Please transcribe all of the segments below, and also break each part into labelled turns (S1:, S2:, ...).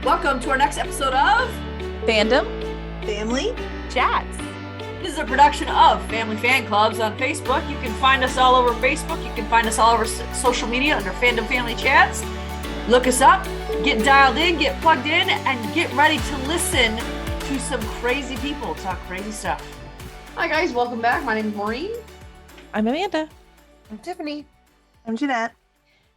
S1: Welcome to our next episode of
S2: Fandom
S3: Family
S2: Chats.
S1: This is a production of Family Fan Clubs on Facebook. You can find us all over Facebook. You can find us all over social media under Fandom Family Chats. Look us up, get dialed in, get plugged in, and get ready to listen to some crazy people talk crazy stuff. Hi guys, welcome back. My name is Maureen.
S2: I'm Amanda.
S3: I'm Tiffany.
S4: I'm Jeanette.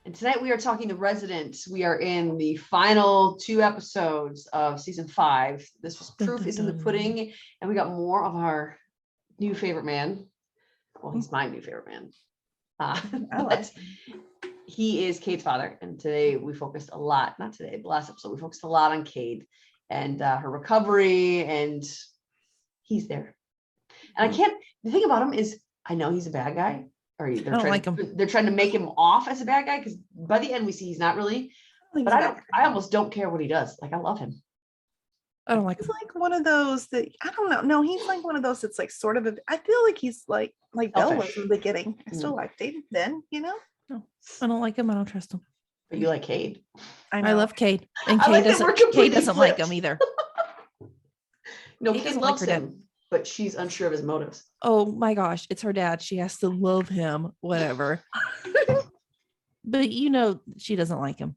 S1: And tonight we are talking The Resident. We are in the final 2 episodes of season 5. This was Proof is in the Pudding, and we got more of our new favorite man. Well, he's my new favorite man. But he is Cade's father. And today we focused a lot, not today, but last episode, we focused a lot on Cade and her recovery, and he's there. And the thing about him is, I know he's a bad guy. Or they're trying to make him off as a bad guy, because by the end we see he's not really. But I almost don't care what he does. Like, I love him.
S2: I don't like him.
S4: He's like one of those that I don't know. No, he's like one of those that's like sort of I feel like he's like Belle was in the beginning. I still liked him then, you know?
S2: No, I don't like him. I don't trust him.
S1: But you like Cade.
S2: I love Cade. And
S1: Cade
S2: doesn't like him either.
S1: No, Cade loves him, but she's unsure of his motives.
S2: Oh my gosh, it's her dad. She has to love him, whatever. But you know, she doesn't like him.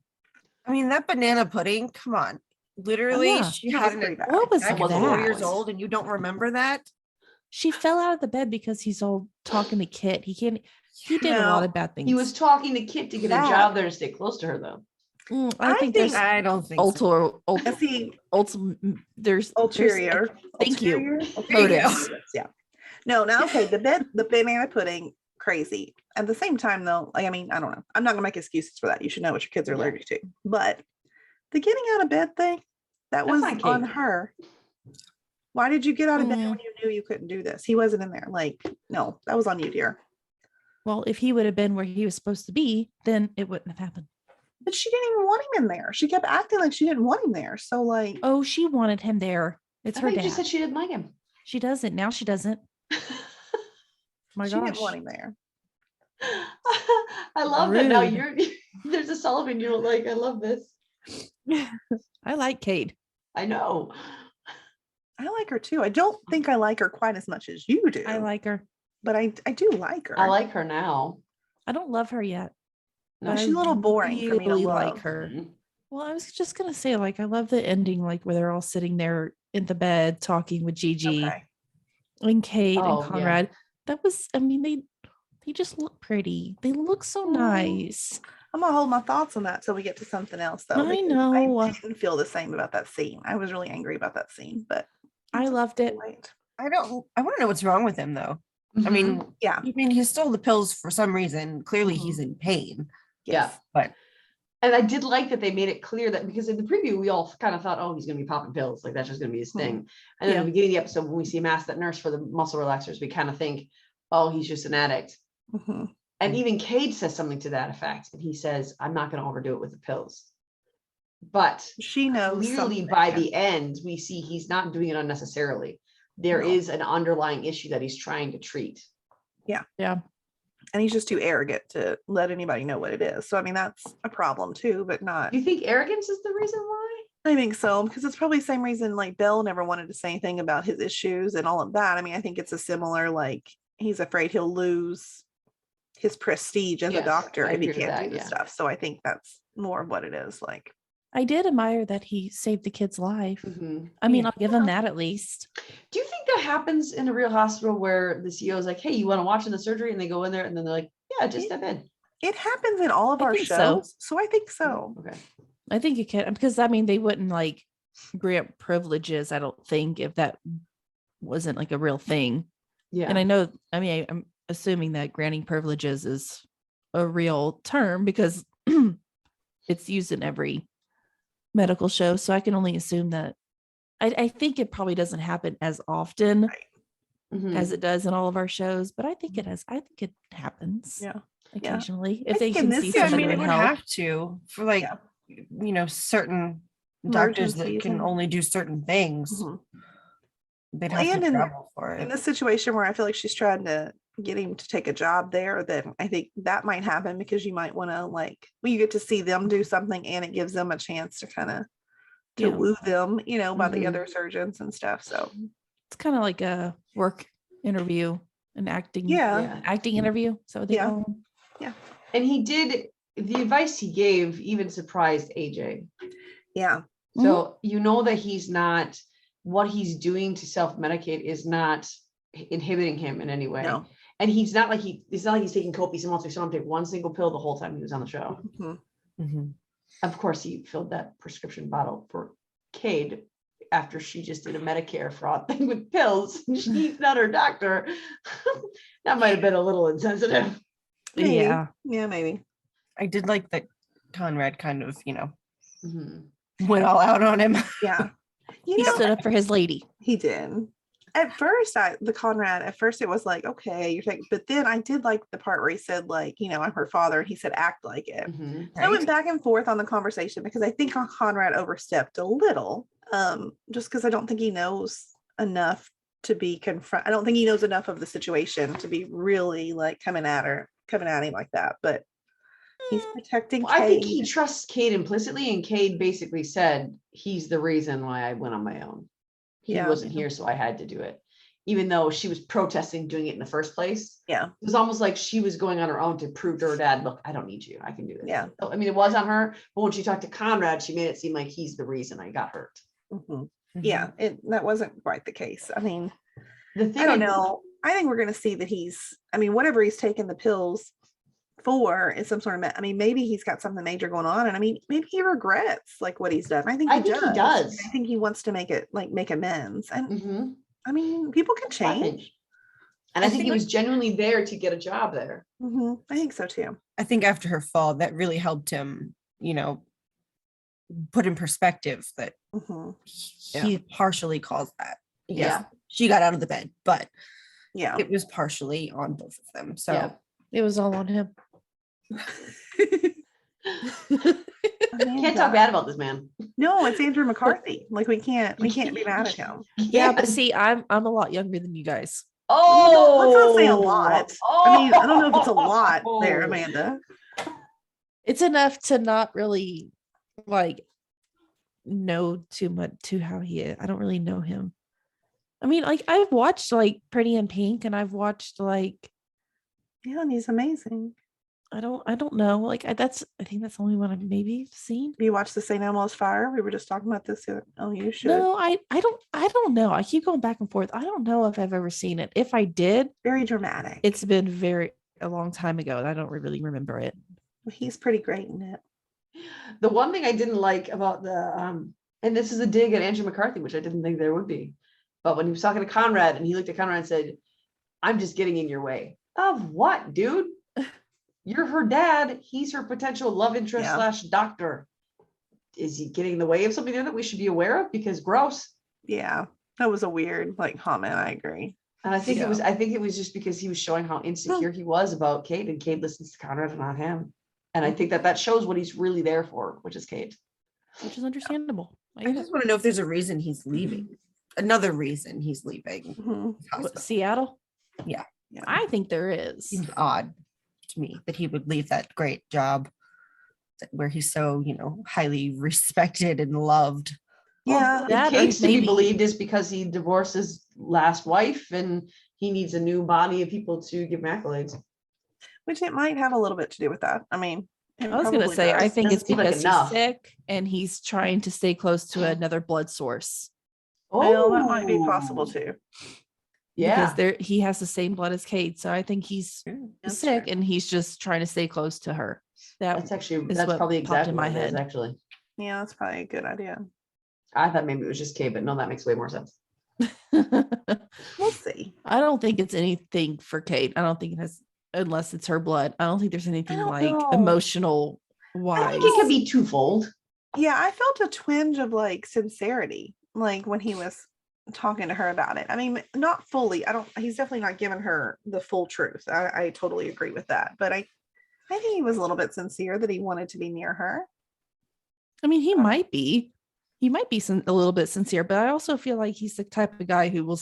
S3: I mean, that banana pudding, come on. Literally, she had
S2: what was
S3: that? 4 years old and you don't remember that?
S2: She fell out of the bed because he's all talking to Kit. He did a lot of bad things.
S1: He was talking to Kit to get a job there to stay close to her, though.
S3: I don't think
S2: there's
S4: ulterior.
S2: Thank you.
S4: Motives. Yeah. No, okay. The banana pudding, crazy. At the same time, though, like, I mean, I don't know. I'm not gonna make excuses for that. You should know what your kids are allergic to. But the getting out of bed thing, that was on her. Why did you get out of bed when you knew you couldn't do this? He wasn't in there. Like, no, that was on you, dear.
S2: Well, if he would have been where he was supposed to be, then it wouldn't have happened.
S4: But she didn't even want him in there. She kept acting like she didn't want him there. So, like,
S2: oh, she wanted him there. It's her dad.
S1: She said she didn't like him.
S2: She doesn't. Now she doesn't. My gosh.
S4: She didn't want him there.
S1: I love that now there's a Sullivan you don't like. I love this.
S2: I like Cade.
S1: I know.
S4: I like her too. I don't think I like her quite as much as you do.
S2: I like her.
S4: But I do like her.
S1: I like her now.
S2: I don't love her yet.
S4: No, she's a little boring for me to
S2: like her. Well, I was just gonna say, like, I love the ending, like where they're all sitting there in the bed talking with Gigi and Kate and Conrad. Yeah. That was, I mean, they just look pretty. They look so nice.
S4: I'm gonna hold my thoughts on that till we get to something else, though.
S2: I know.
S4: I didn't feel the same about that scene. I was really angry about that scene, but
S2: I loved it.
S3: I want to know what's wrong with him, though. Mm-hmm. I mean, yeah. I mean, he stole the pills for some reason. Clearly, he's in pain.
S1: Yeah. And I did like that they made it clear that, because in the preview, we all kind of thought, oh, he's going to be popping pills. Like, that's just going to be his thing. And then at the beginning of the episode, when we see him ask that nurse for the muscle relaxers, we kind of think, oh, he's just an addict. Mm-hmm. And even Cade says something to that effect. And he says, I'm not going to overdo it with the pills. But
S4: she knows
S1: clearly by the end, we see he's not doing it unnecessarily. There is an underlying issue that he's trying to treat.
S4: Yeah. Yeah. And he's just too arrogant to let anybody know what it is. So, I mean, that's a problem too, but not.
S1: Do you think arrogance is the reason why?
S4: I think so, because it's probably the same reason like Belle never wanted to say anything about his issues and all of that. I mean, I think it's a similar, like, he's afraid he'll lose his prestige as a doctor if he can't do this stuff. So I think that's more of what it is. Like,
S2: I did admire that he saved the kid's life. Mm-hmm. I mean, I'll give him that at least.
S1: Do you think that happens in a real hospital where the CEO is like, hey, you want to watch in the surgery? And they go in there and then they're like, yeah, just step in.
S4: It happens in all of our shows. So I think so.
S1: Okay.
S2: I think it can, because I mean, they wouldn't like grant privileges, I don't think, if that wasn't like a real thing. Yeah. And I know, I mean, I'm assuming that granting privileges is a real term because it's used in every medical show. So I can only assume that I think it probably doesn't happen as often as it does in all of our shows, but I think it has. I think it happens occasionally if they can see somebody
S3: it would have to for like certain doctors that can only do certain things. They'd have to travel for it.
S4: In this situation where I feel like she's trying to get him to take a job there, then I think that might happen because you might want to you get to see them do something and it gives them a chance to kind of to woo them, by the
S1: Mhm.
S4: other surgeons and stuff. So
S2: It's kind of like a work interview, an acting
S1: Yeah.
S2: acting interview. So they
S4: Yeah.
S2: call them.
S1: And the advice he gave even surprised AJ.
S4: yeah.
S1: So that he's not, what he's doing to self-medicate is not inhibiting him in any way.
S4: No.
S1: And it's not like he's taking copious amounts. We saw him take one single pill the whole time he was on the show.
S4: Mhm.
S1: Of course, he filled that prescription bottle for Cade after she just did a Medicare fraud thing with pills. She's not her doctor. That might have been a little insensitive.
S4: Maybe.
S2: Yeah.
S4: Yeah, maybe.
S3: I did like that Conrad kind of,
S1: Mhm.
S3: went all out on him.
S4: Yeah.
S2: He stood up for his lady.
S4: He did. At first, it was like, okay, you're taking, but then I did like the part where he said, like, I'm her father, and he said, act like it.
S1: Mhm.
S4: I went back and forth on the conversation because I think Conrad overstepped a little, just because I don't think he knows enough to be I don't think he knows enough of the situation to be really like coming at him like that. But he's protecting
S1: Well, I think
S4: Cade.
S1: he trusts Cade implicitly, and Cade basically said he's the reason why I went on my own. He
S4: Yeah.
S1: wasn't here, so I had to do it. Even though she was protesting doing it in the first place.
S4: Yeah.
S1: It was almost like she was going on her own to prove to her dad, look, I don't need you. I can do this.
S4: Yeah.
S1: I mean, it was on her, but when she talked to Conrad, she made it seem like he's the reason I got hurt.
S4: Mhm. Yeah, that wasn't quite the case. I mean,
S1: The thing
S4: I don't know. I think we're going to see that whatever he's taking the pills for is some sort of, maybe he's got something major going on. And maybe he regrets like what he's done. I think he does. I think he wants to make amends. And
S1: Mhm.
S4: people can change.
S1: And I think he was genuinely there to get a job there.
S4: I think so too.
S3: I think after her fall, that really helped him, put in perspective that he partially caused that.
S1: Yeah.
S3: She got out of the bed, but
S4: Yeah.
S3: it was partially on both of them. So
S1: Yeah.
S2: It was all on him.
S1: Can't talk bad about this man.
S4: No, it's Andrew McCarthy. Like we can't be mad at him.
S2: Yeah, but see, I'm a lot younger than you guys.
S1: Oh,
S4: Let's not say a lot. I don't know if it's a lot there, Amanda.
S2: It's enough to not really like know too much to how he is. I don't really know him. I mean, like I've watched like Pretty in Pink, and I've watched like
S4: and he's amazing.
S2: I don't know. Like I think that's the only one I've maybe seen.
S4: You watched The St. Elmo's Fire? We were just talking about this. Oh, you should.
S2: No, I don't know. I keep going back and forth. I don't know if I've ever seen it. If I did,
S4: Very dramatic.
S2: it's been a long time ago, and I don't really remember it.
S4: He's pretty great in it.
S1: The one thing I didn't like about and this is a dig at Andrew McCarthy, which I didn't think there would be, but when he was talking to Conrad and he looked at Conrad and said, I'm just getting in your way. Of what, dude? You're her dad. He's her potential love interest / doctor. Is he getting in the way of something that we should be aware of? Because gross.
S4: Yeah, that was a weird comment. I agree.
S1: And I think it was just because he was showing how insecure he was about Cade, and Cade listens to Conrad and not him. And I think that shows what he's really there for, which is Cade.
S2: Which is understandable.
S3: I just want to know if there's a reason he's leaving. Another reason he's leaving.
S2: What, Seattle?
S3: Yeah.
S2: I think there is.
S3: Seems odd to me that he would leave that great job where he's so, highly respected and loved.
S4: Yeah.
S1: Well, Cade's to be believed is because he divorced his last wife and he needs a new body of people to give him accolades.
S4: Which it might have a little bit to do with that. I mean,
S2: I was going to say, I think it's because
S1: like
S2: he's sick and he's trying to stay close to another blood source.
S4: Well, that might be possible too.
S1: Yeah.
S2: Because he has the same blood as Cade. So I think he's sick and he's just trying to stay close to her. That's
S1: probably exactly
S2: in my head.
S1: Actually.
S4: Yeah, that's probably a good idea.
S1: I thought maybe it was just Cade, but no, that makes way more sense.
S4: We'll see.
S2: I don't think it's anything for Cade. I don't think it has, unless it's her blood. I don't think there's anything like emotional wise.
S1: I think it could be twofold.
S4: Yeah, I felt a twinge of like sincerity, like when he was talking to her about it. I mean, not fully. He's definitely not giving her the full truth. I totally agree with that. But I think he was a little bit sincere that he wanted to be near her.
S2: I mean, he might be a little bit sincere, but I also feel like he's the type of guy who will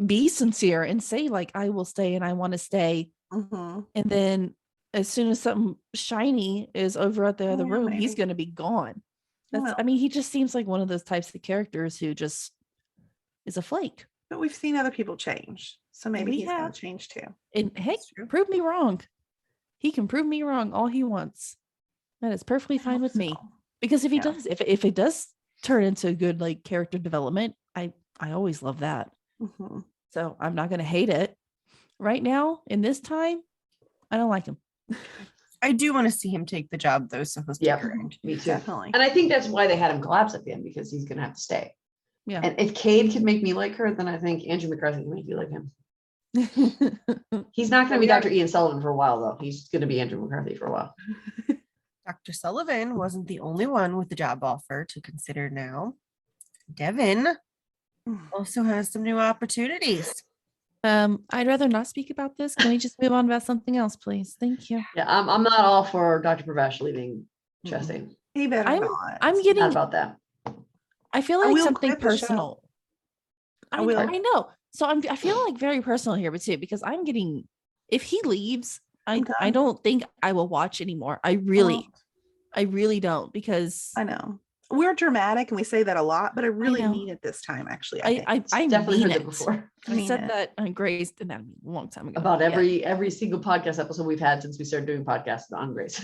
S2: be sincere and say like, I will stay and I want to stay.
S4: Mm-hmm.
S2: And then as soon as something shiny is over at the other room, he's going to be gone. I mean, he just seems like one of those types of characters who just is a flake.
S4: But we've seen other people change. So maybe he's going to change too.
S2: And hey, prove me wrong. He can prove me wrong all he wants. That is perfectly fine with me. Because if he does, if it does turn into good like character development, I always love that.
S4: Mm-hmm.
S2: So I'm not going to hate it. Right now, in this time, I don't like him.
S3: I do want to see him take the job though. So
S1: me too.
S4: Definitely.
S1: And I think that's why they had him collapse at the end, because he's gonna have to stay.
S2: Yeah.
S1: And if Cade can make me like her, then I think Andrew McCarthy can make you like him. He's not gonna be Dr. Ian Sullivan for a while though. He's gonna be Andrew McCarthy for a while.
S3: Dr. Sullivan wasn't the only one with the job offer to consider now. Devin also has some new opportunities.
S2: I'd rather not speak about this. Can we just move on about something else, please? Thank you.
S1: Yeah, I'm not all for Dr. Pravesh leaving Chastain.
S4: He better not.
S2: I'm getting
S1: Not about that.
S2: I feel like something
S4: quit the show.
S2: personal. I know. So I feel like very personal here, but too, because I'm getting, if he leaves, I don't think I will watch anymore. I really don't, because
S4: I know we're dramatic and we say that a lot, but I really mean it this time. Actually,
S2: I
S1: definitely
S2: mean
S1: heard
S2: it
S1: that before.
S2: I said that on Grey's Anatomy a long time ago.
S1: About every single podcast episode we've had since we started doing podcasts on Grey's.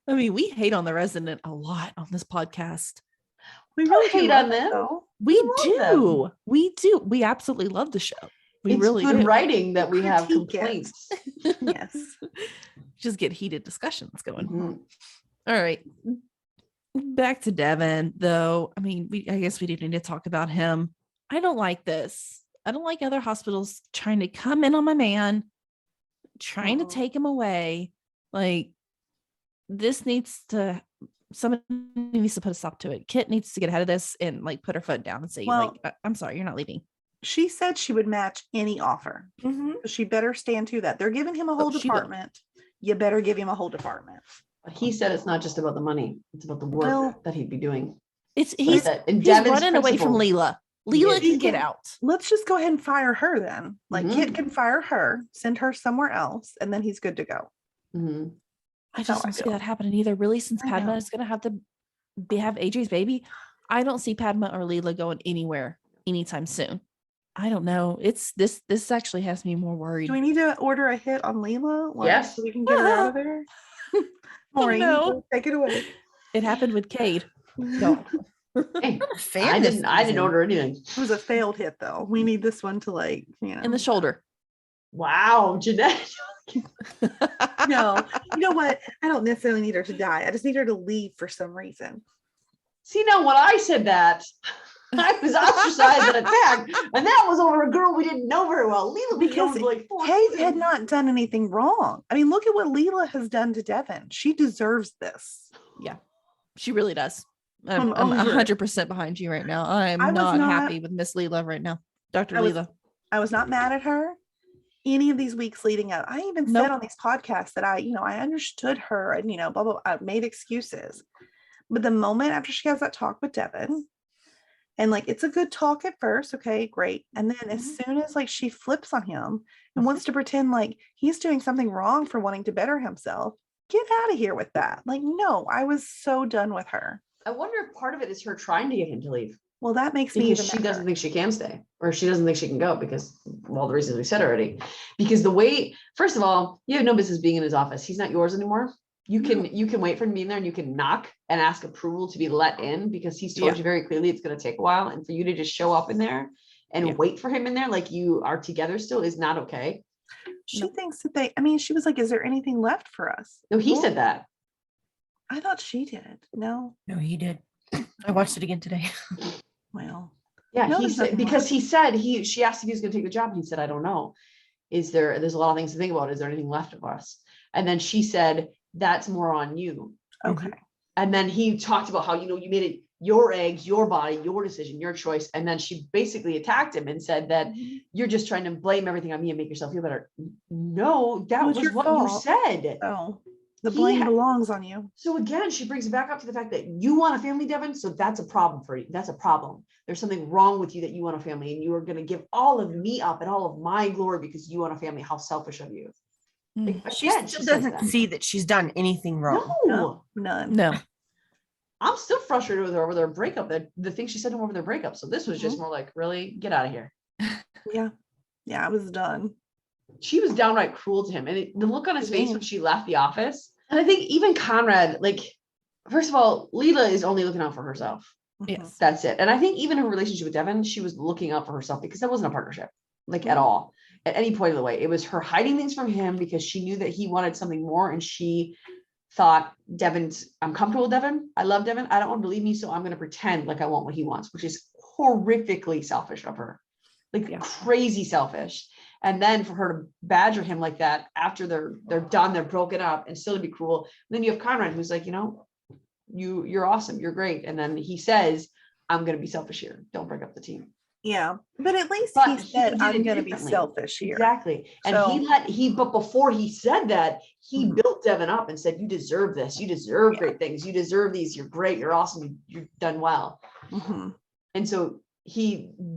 S2: I mean, we hate on The Resident a lot on this podcast.
S4: We really
S1: hate on them.
S2: We do. We absolutely love the show. It's really
S1: good
S2: do.
S1: writing that we have complaints.
S4: Yes.
S2: Just get heated discussions going.
S1: Mm-hmm.
S2: All right. Back to Devin, though. I mean, I guess we didn't need to talk about him. I don't like this. I don't like other hospitals trying to come in on my man, trying to take him away. Like, this someone needs to put a stop to it. Kit needs to get ahead of this and like put her foot down and say, I'm sorry, you're not leaving.
S4: She said she would match any offer.
S2: Mm-hmm.
S4: She better stand to that. They're giving him a whole department. You better give him a whole department.
S1: He said it's not just about the money; it's about the work that he'd be doing.
S2: He's
S1: Devin's
S2: running away from Leela. Leela can get out.
S4: Let's just go ahead and fire her then. Like Kit can fire her, send her somewhere else, and then he's good to go.
S1: Mm-hmm.
S2: I just don't see that happening either. Really, since Padma is going to have AJ's baby, I don't see Padma or Leela going anywhere anytime soon. I don't know. It's this actually has me more worried.
S4: Do we need to order a hit on Leela?
S1: Yes,
S4: so we can get her out of there. Maureen, take it away.
S2: It happened with Cade. No.
S1: Hey, I didn't order anything.
S4: It was a failed hit though. We need this one to
S2: in the shoulder.
S1: Wow, Jeanette.
S4: No, you know what? I don't necessarily need her to die. I just need her to leave for some reason.
S1: See, now when I said that, I was ostracized and attacked, and that was over a girl we didn't know very well. Leela, because
S4: Kate had not done anything wrong. I mean, look at what Leela has done to Devin. She deserves this.
S2: Yeah, she really does. I'm 100% behind you right now. I'm not happy with Miss Leela right now, Dr. Leela.
S4: I was not mad at her any of these weeks leading up. I even said on these podcasts that I understood her and, blah, blah, I made excuses. But the moment after she has that talk with Devin, and it's a good talk at first, okay, great. And then as soon as she flips on him and wants to pretend like he's doing something wrong for wanting to better himself, get out of here with that. No, I was so done with her.
S1: I wonder if part of it is her trying to get him to leave.
S4: Well, that makes me even
S1: she doesn't think she can stay, or she doesn't think she can go because of all the reasons we said already. Because the way, first of all, you have no business being in his office. He's not yours anymore. You can wait for him to be in there, and you can knock and ask approval to be let in, because he's told you very clearly it's going to take a while, and for you to just show up in there and wait for him in there like you are together still is not okay.
S4: She thinks that she was like, is there anything left for us?
S1: No, he said that.
S4: I thought she did. No,
S3: he did. I watched it again today.
S4: Well,
S1: yeah, he said, because she asked if he was going to take the job, and he said, I don't know. There's a lot of things to think about. Is there anything left of us? And then she said, that's more on you.
S4: Okay.
S1: And then he talked about how, you made it your eggs, your body, your decision, your choice. And then she basically attacked him and said that you're just trying to blame everything on me and make yourself feel better. No, that was what you said.
S4: Oh, the blame belongs on you.
S1: So again, she brings it back up to the fact that you want a family, Devin. So that's a problem for you. That's a problem. There's something wrong with you that you want a family, and you are going to give all of me up and all of my glory because you want a family. How selfish of you.
S3: She still doesn't see that she's done anything wrong.
S1: No,
S4: none.
S2: No.
S1: I'm still frustrated with her over their breakup, the thing she said to him over their breakup. So this was just more like, really, get out of here.
S4: Yeah. Yeah, I was done.
S1: She was downright cruel to him. And the look on his face when she left the office. And I think even Conrad, like, first of all, Leela is only looking out for herself.
S2: Yes.
S1: That's it. And I think even her relationship with Devin, she was looking out for herself because that wasn't a partnership, like at all, at any point of the way. It was her hiding things from him because she knew that he wanted something more. And she thought, I'm comfortable with Devin. I love Devin. I don't want to believe me. So I'm going to pretend like I want what he wants, which is horrifically selfish of her, like crazy selfish. And then for her to badger him like that after they're done, they're broken up, and still to be cruel. And then you have Conrad, who's like, you're awesome, you're great. And then he says, I'm going to be selfish here. Don't break up the team.
S4: Yeah, but at least
S1: But
S4: he said,
S1: did
S4: I'm
S1: it
S4: going to be
S1: differently.
S4: selfish here.
S1: Exactly. And
S4: So-
S1: but before he said that, he built Devin up and said, you deserve this. You deserve great things. You deserve these. You're great. You're awesome. You've done well. And so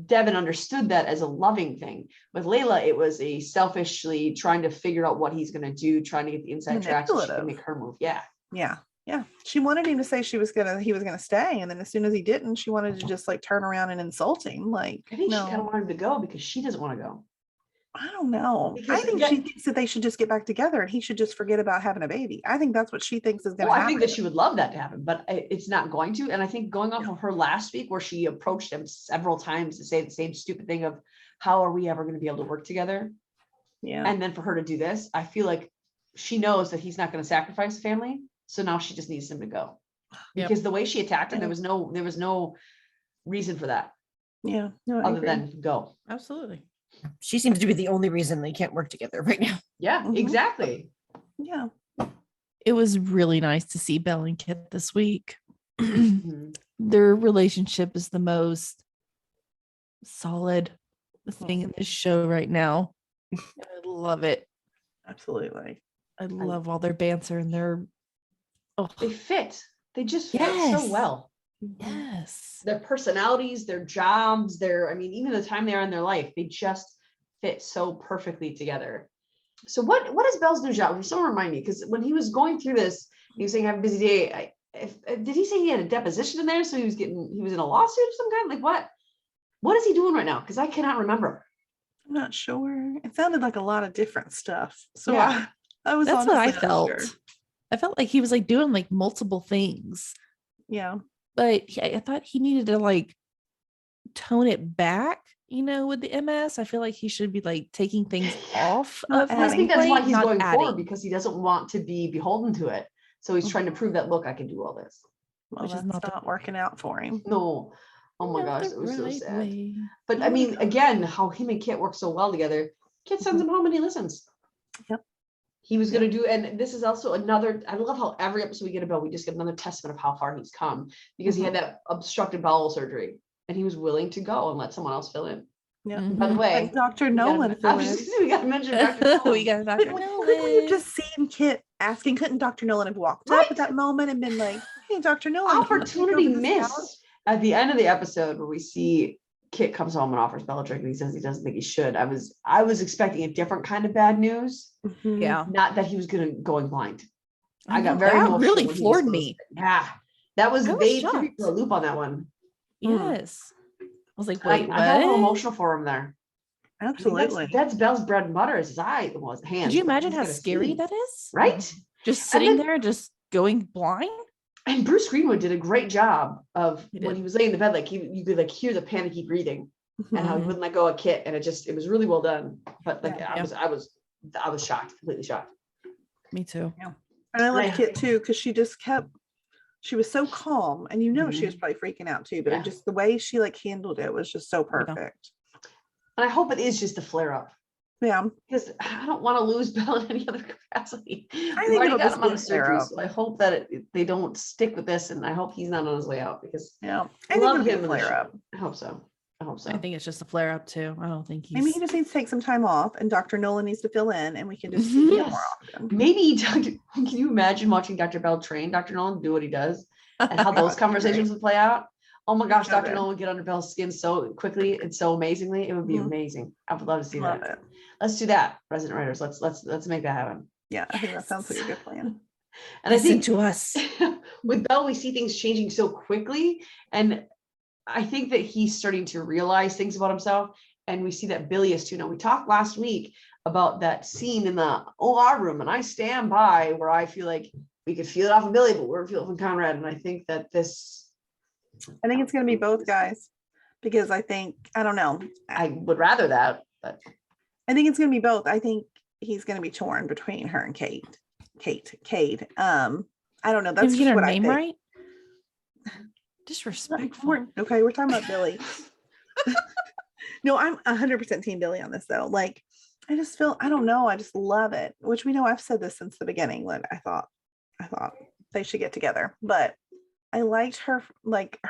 S1: Devin understood that as a loving thing. With Layla, it was a selfishly trying to figure out what he's going to do, trying to get the inside track so she can make her move. Yeah.
S4: Yeah. Yeah. She wanted him to say he was gonna stay. And then as soon as he didn't, she wanted to just like turn around and insult him. Like,
S1: I think she kind of wanted him to go because she doesn't want to go.
S4: I don't know. I think she thinks that they should just get back together and he should just forget about having a baby. I think that's what she thinks is going to happen.
S1: I think that she would love that to happen, but it's not going to. And I think going off of her last week where she approached him several times to say the same stupid thing of how are we ever going to be able to work together?
S4: Yeah.
S1: And then for her to do this, I feel like she knows that he's not going to sacrifice the family. So now she just needs him to go because the way she attacked him, there was no reason for that.
S4: Yeah. No,
S1: other than go.
S2: Absolutely.
S3: She seems to be the only reason they can't work together right now.
S1: Yeah, exactly.
S4: Yeah.
S2: It was really nice to see Belle and Kit this week.
S1: Mhm.
S2: Their relationship is the most solid thing in this show right now. I love it.
S4: Absolutely.
S2: I love all their banter and their
S1: They fit. They just fit so well.
S2: Yes.
S1: Their personalities, their jobs, even the time they are in their life, they just fit so perfectly together. So what is Belle's new job? Someone remind me, because when he was going through this, he was saying I have a busy day. Did he say he had a deposition in there? So he was in a lawsuit of some kind? Like what is he doing right now? Because I cannot remember.
S4: I'm not sure. It sounded like a lot of different stuff. So
S1: Yeah.
S4: I was
S2: That's what I
S4: honestly not
S2: felt.
S4: sure.
S2: I felt like he was like doing like multiple things.
S4: Yeah.
S2: But I thought he needed to like tone it back, with the MS. I feel like he should be like taking things off
S4: Not
S2: of
S1: I
S2: his
S1: think that's why
S2: plate,
S1: he's
S2: not
S1: going forward,
S2: adding.
S1: because he doesn't want to be beholden to it. So he's trying to prove that, look, I can do all this.
S4: Well,
S2: Which is
S4: that's
S2: not
S4: not,
S2: the-
S4: working out for him.
S1: No. Oh my
S2: Not
S1: gosh,
S2: the
S1: it was so
S2: right
S1: sad.
S2: way.
S1: But I mean, again, how him and Kit work so well together. Kit sends him home and he listens.
S4: Yep.
S1: He was going to do, and this is also another, I love how every episode we get about, we just get another testament of how far he's come, because he had that obstructed bowel surgery and he was willing to go and let someone else fill in.
S4: Yeah.
S1: By the way,
S4: Like Dr.
S1: we gotta-
S4: Nolan.
S1: I was just gonna say, we got to mention Dr. Nolan.
S2: We got Dr.
S4: Couldn't we
S2: Nolan.
S4: have just seen Kit asking, couldn't Dr. Nolan have walked
S1: Right.
S4: up at that moment and been like, hey, Dr. Nolan, can you take
S1: Opportunity
S4: over this house?
S1: missed at the end of the episode where we see Kit comes home and offers Bella a drink and he says he doesn't think he should. I was expecting a different kind of bad news,
S4: Mhm.
S2: Yeah.
S1: not that he was going blind. I got
S2: know,
S1: very
S2: that
S1: emotional
S2: really
S1: when he
S2: floored
S1: disclosed
S2: me.
S1: it. Yeah, that was
S2: I was
S1: they threw me
S2: shocked.
S1: for a loop on that one.
S2: Yes. I was like,
S1: I
S2: wait,
S1: got a little
S2: what?
S1: emotional for him there. I think
S4: Absolutely.
S1: that's Belle's bread and butter is his eye, was hands.
S2: Could you
S1: but
S2: imagine
S1: he's
S2: how
S1: gotta
S2: scary
S1: see.
S2: that is?
S1: Right?
S2: Just
S1: And
S2: sitting
S1: then-
S2: there, just going blind.
S1: And Bruce Greenwood did a great job of
S2: He
S1: when
S2: did.
S1: he was laying in the bed, like you could like hear the panicky breathing and how he
S2: Mhm.
S1: wouldn't let go of Kit, and it was really well done. But like
S2: Yeah.
S1: I was shocked, completely shocked.
S2: Me too.
S4: And I love
S1: Right.
S4: Kit too, because she was so calm, and she was probably freaking out too, but
S1: Yeah.
S4: it just the way she like handled it was just so perfect.
S1: And I hope it is just a flare up,
S4: Yeah.
S1: because I don't want to lose Belle in any other capacity.
S4: I
S1: We've
S4: think
S1: already
S4: it'll
S1: got
S4: just
S1: him
S4: be
S1: on
S4: a
S1: the surgery,
S4: flare-up.
S1: so I hope that they don't stick with this, and I hope he's not on his way out, because
S4: Yeah.
S1: I
S4: I think
S1: love
S4: it'll be a
S1: him in the
S4: flare
S1: show.
S4: up.
S1: I hope so.
S2: I think it's just a flare up too. I don't think he's.
S4: Maybe he just needs to take some time off, and Dr. Nolan needs to fill in, and we can just see him
S1: Yes.
S4: more often.
S1: Maybe can you imagine watching Dr. Bell train Dr. Nolan do what he does, and how those
S4: That'd be
S1: conversations would play out? Oh my gosh,
S4: So
S1: Dr.
S4: good.
S1: Nolan would get under Bell's skin so quickly and so amazingly. It would be
S4: Mhm.
S1: amazing. I would love to see
S4: Love
S1: that.
S4: it.
S1: Let's do that, resident writers. Let's make that happen.
S4: Yeah, I think that sounds like a good plan.
S1: And I
S3: Listen
S1: think
S3: to us.
S1: with Belle, we see things changing so quickly. And I think that he's starting to realize things about himself. And we see that Billy is too. Now, we talked last week about that scene in the OR room, and I stand by where I feel like we could feel it off of Billy, but we're feeling from Conrad. And I think that
S4: I think it's going to be both guys, because I don't know.
S1: I would rather that, but
S4: I think it's going to be both. I think he's going to be torn between her and Cade. I don't know. That's
S2: Did you get
S4: just
S2: her
S4: what I
S2: name
S4: think.
S2: right? Disrespectful.
S4: We're talking about Billy. No, I'm 100% team Billy on this though. Like, I just feel, I don't know. I just love it, which we know I've said this since the beginning. Like, I thought they should get together, but I liked her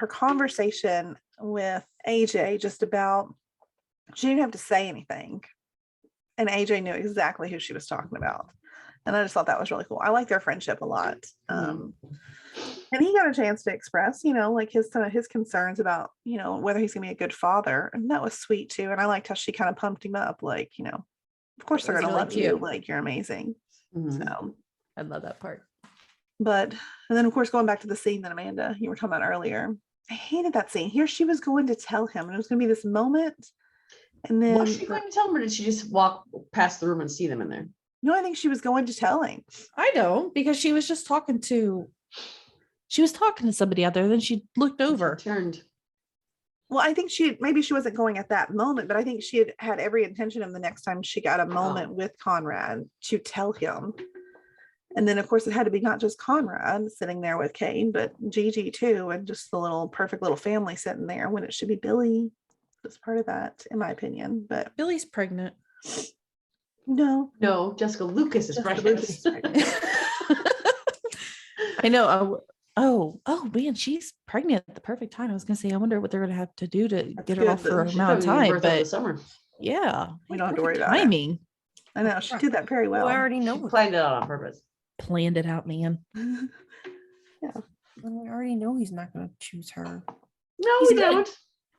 S4: conversation with AJ just about, she didn't have to say anything. And AJ knew exactly who she was talking about. And I just thought that was really cool. I like their friendship a lot. And he got a chance to express, like some of his concerns about, whether he's gonna be a good father. And that was sweet too. And I liked how she kind of pumped him up, like, of course they're
S2: That
S4: gonna
S2: was
S4: love
S2: really
S4: you.
S2: cute.
S4: Like, you're amazing. So,
S2: I love that part.
S4: but, and then of course, going back to the scene that Amanda, you were talking about earlier, I hated that scene. Here she was going to tell him, and it was gonna be this moment. And then,
S1: was she going to tell him, or did she just walk past the room and see them in there?
S4: no, I think she was going to tell him.
S2: I know, because she was talking to somebody out there, then she looked over.
S1: She turned.
S4: Well, I think maybe she wasn't going at that moment, but I think she had every intention of the next time she got a moment with Conrad to tell him. And then of course it had to be not just Conrad sitting there with Kane, but Gigi too, and just the little perfect little family sitting there, when it should be Billy that's part of that, in my opinion. But
S2: Billy's pregnant.
S4: no,
S1: Jessica Lucas is
S4: Jessica
S1: pregnant.
S4: Lucas is pregnant.
S2: I know. Oh man, she's pregnant at the perfect time. I was gonna say, I wonder what they're gonna have to do to get her
S4: good,
S2: off for
S4: though.
S2: a
S1: She's
S2: amount of
S1: probably giving
S2: time.
S1: birth over the
S2: But
S1: summer.
S2: yeah,
S4: We don't have to worry
S2: perfect
S4: about it.
S2: timing.
S4: I know she did that very
S3: Well,
S4: well.
S3: I already know.
S1: She planned it out on purpose.
S2: Planned it out, man.
S3: We already know he's not going to choose her.
S1: No,
S4: He's
S1: we
S4: good.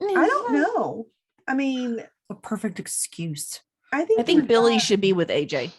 S1: don't.
S4: I don't know. I mean,
S3: A perfect excuse.
S4: I think
S2: I think Billy should be with AJ.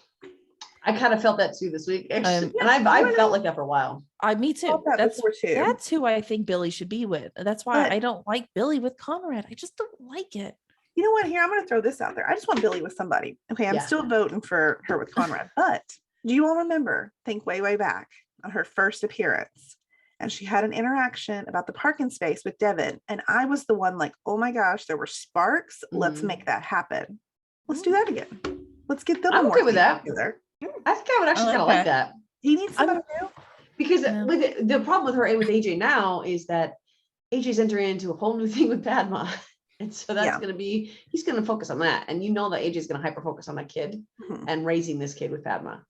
S1: I kind of felt that too this week, actually.
S2: Yeah,
S1: and I've felt like that for a while.
S2: Me too.
S4: felt that before too.
S2: That's who I think Billy should be with. That's why
S4: But-
S2: I don't like Billy with Conrad. I just don't like it.
S4: You know what? Here, I'm going to throw this out there. I just want Billy with somebody. Okay, I'm
S1: Yeah.
S4: still voting for her with Conrad. But do you all remember? Think way back on her first appearance, and she had an interaction about the parking space with Devin, and I was the one like, oh my gosh, there were sparks. Let's
S1: Mhm.
S4: make that happen. Let's do that again. Let's get them.
S1: I'm
S4: more
S1: okay with
S4: team
S1: that.
S4: together.
S1: I think I would actually
S2: like
S1: kind of like
S2: that.
S1: that.
S4: He needs somebody new.
S1: Because
S2: Yeah.
S1: with the problem with her and with AJ now is that AJ's entering into a whole new thing with Padma. And so that's
S4: Yeah.
S1: going to be, he's going to focus on that. And you know that AJ's going to hyper focus on that kid
S4: Mhm.
S1: and raising this kid with Padma.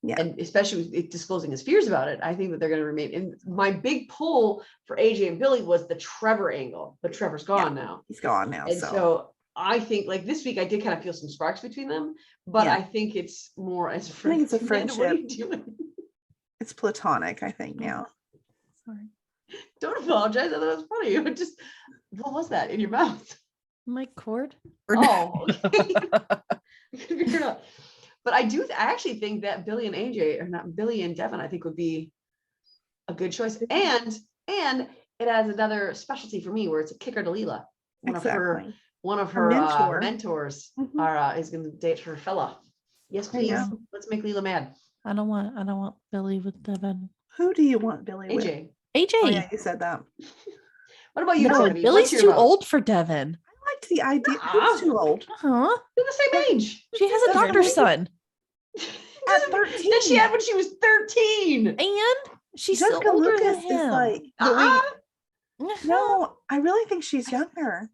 S4: Yeah.
S1: And especially with it disclosing his fears about it, I think that they're going to remain. And my big pull for AJ and Billy was the Trevor angle, but Trevor's gone now.
S4: He's gone now.
S1: And
S4: So,
S1: so I think like this week I did kind of feel some sparks between them, but
S4: Yeah.
S1: I think it's more as
S4: I think it's a
S1: friends. What are you
S4: friendship.
S1: doing?
S4: it's platonic, I think now.
S2: Sorry.
S1: Don't apologize. I thought it was funny. It just, what was that in your mouth?
S2: My cord.
S1: Oh, okay. I couldn't figure it out. But I actually think that Billy and AJ, or not Billy and Devin, I think would be a good choice. And it adds another specialty for me where it's a kicker to Leela. One
S4: Exactly.
S1: of
S4: Her
S1: her
S4: mentor.
S1: mentors
S4: Mhm.
S1: is going to date her fella. Yes,
S4: There you
S1: please.
S4: go.
S1: Let's make Leela mad.
S2: I don't want Billy with Devin.
S4: Who do you want Billy with?
S1: AJ.
S2: AJ.
S4: Oh yeah, you said that.
S1: What about you,
S2: No,
S1: Stephanie?
S2: Billy's
S1: What's your
S2: too
S1: vote?
S2: old for Devin.
S4: I liked the idea.
S1: Nuh-uh.
S4: Who's too old?
S2: Huh?
S1: They're the same age.
S2: She has a
S4: Doesn't
S2: doctor's
S4: really-
S2: son.
S4: At 13.
S1: That she had when she was 13.
S2: And she's
S4: Jessica
S2: still older
S4: Lucas
S2: than
S4: is
S2: him.
S4: like,
S1: Uh-uh.
S4: no, I really think she's younger.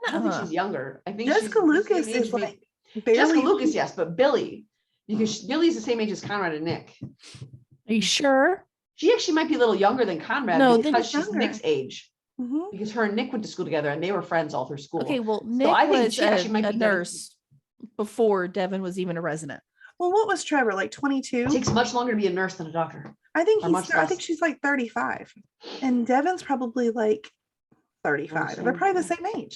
S1: I don't think she's younger. I think
S4: Jessica
S1: she's the
S4: Lucas
S1: same age
S4: is
S1: as
S4: like
S1: Jessica
S4: barely.
S1: Lucas, yes, but Billy, because Billy's the same age as Conrad and Nick.
S2: Are you sure?
S1: She actually might be a little younger than Conrad
S2: No, then
S1: because
S4: she's
S1: she's
S4: younger.
S1: Nick's age.
S4: Mhm.
S1: Because her and Nick went to school together and they were friends all through school.
S2: Okay, well, Nick
S1: I think
S2: was
S1: she actually might
S2: a
S1: be better.
S2: nurse before Devin was even a resident.
S4: Well, what was Trevor like? 22.
S1: It takes much longer to be a nurse than a doctor.
S4: I think
S1: or much
S4: I
S1: less.
S4: think she's like 35, and Devin's probably like 35. They're probably the same age.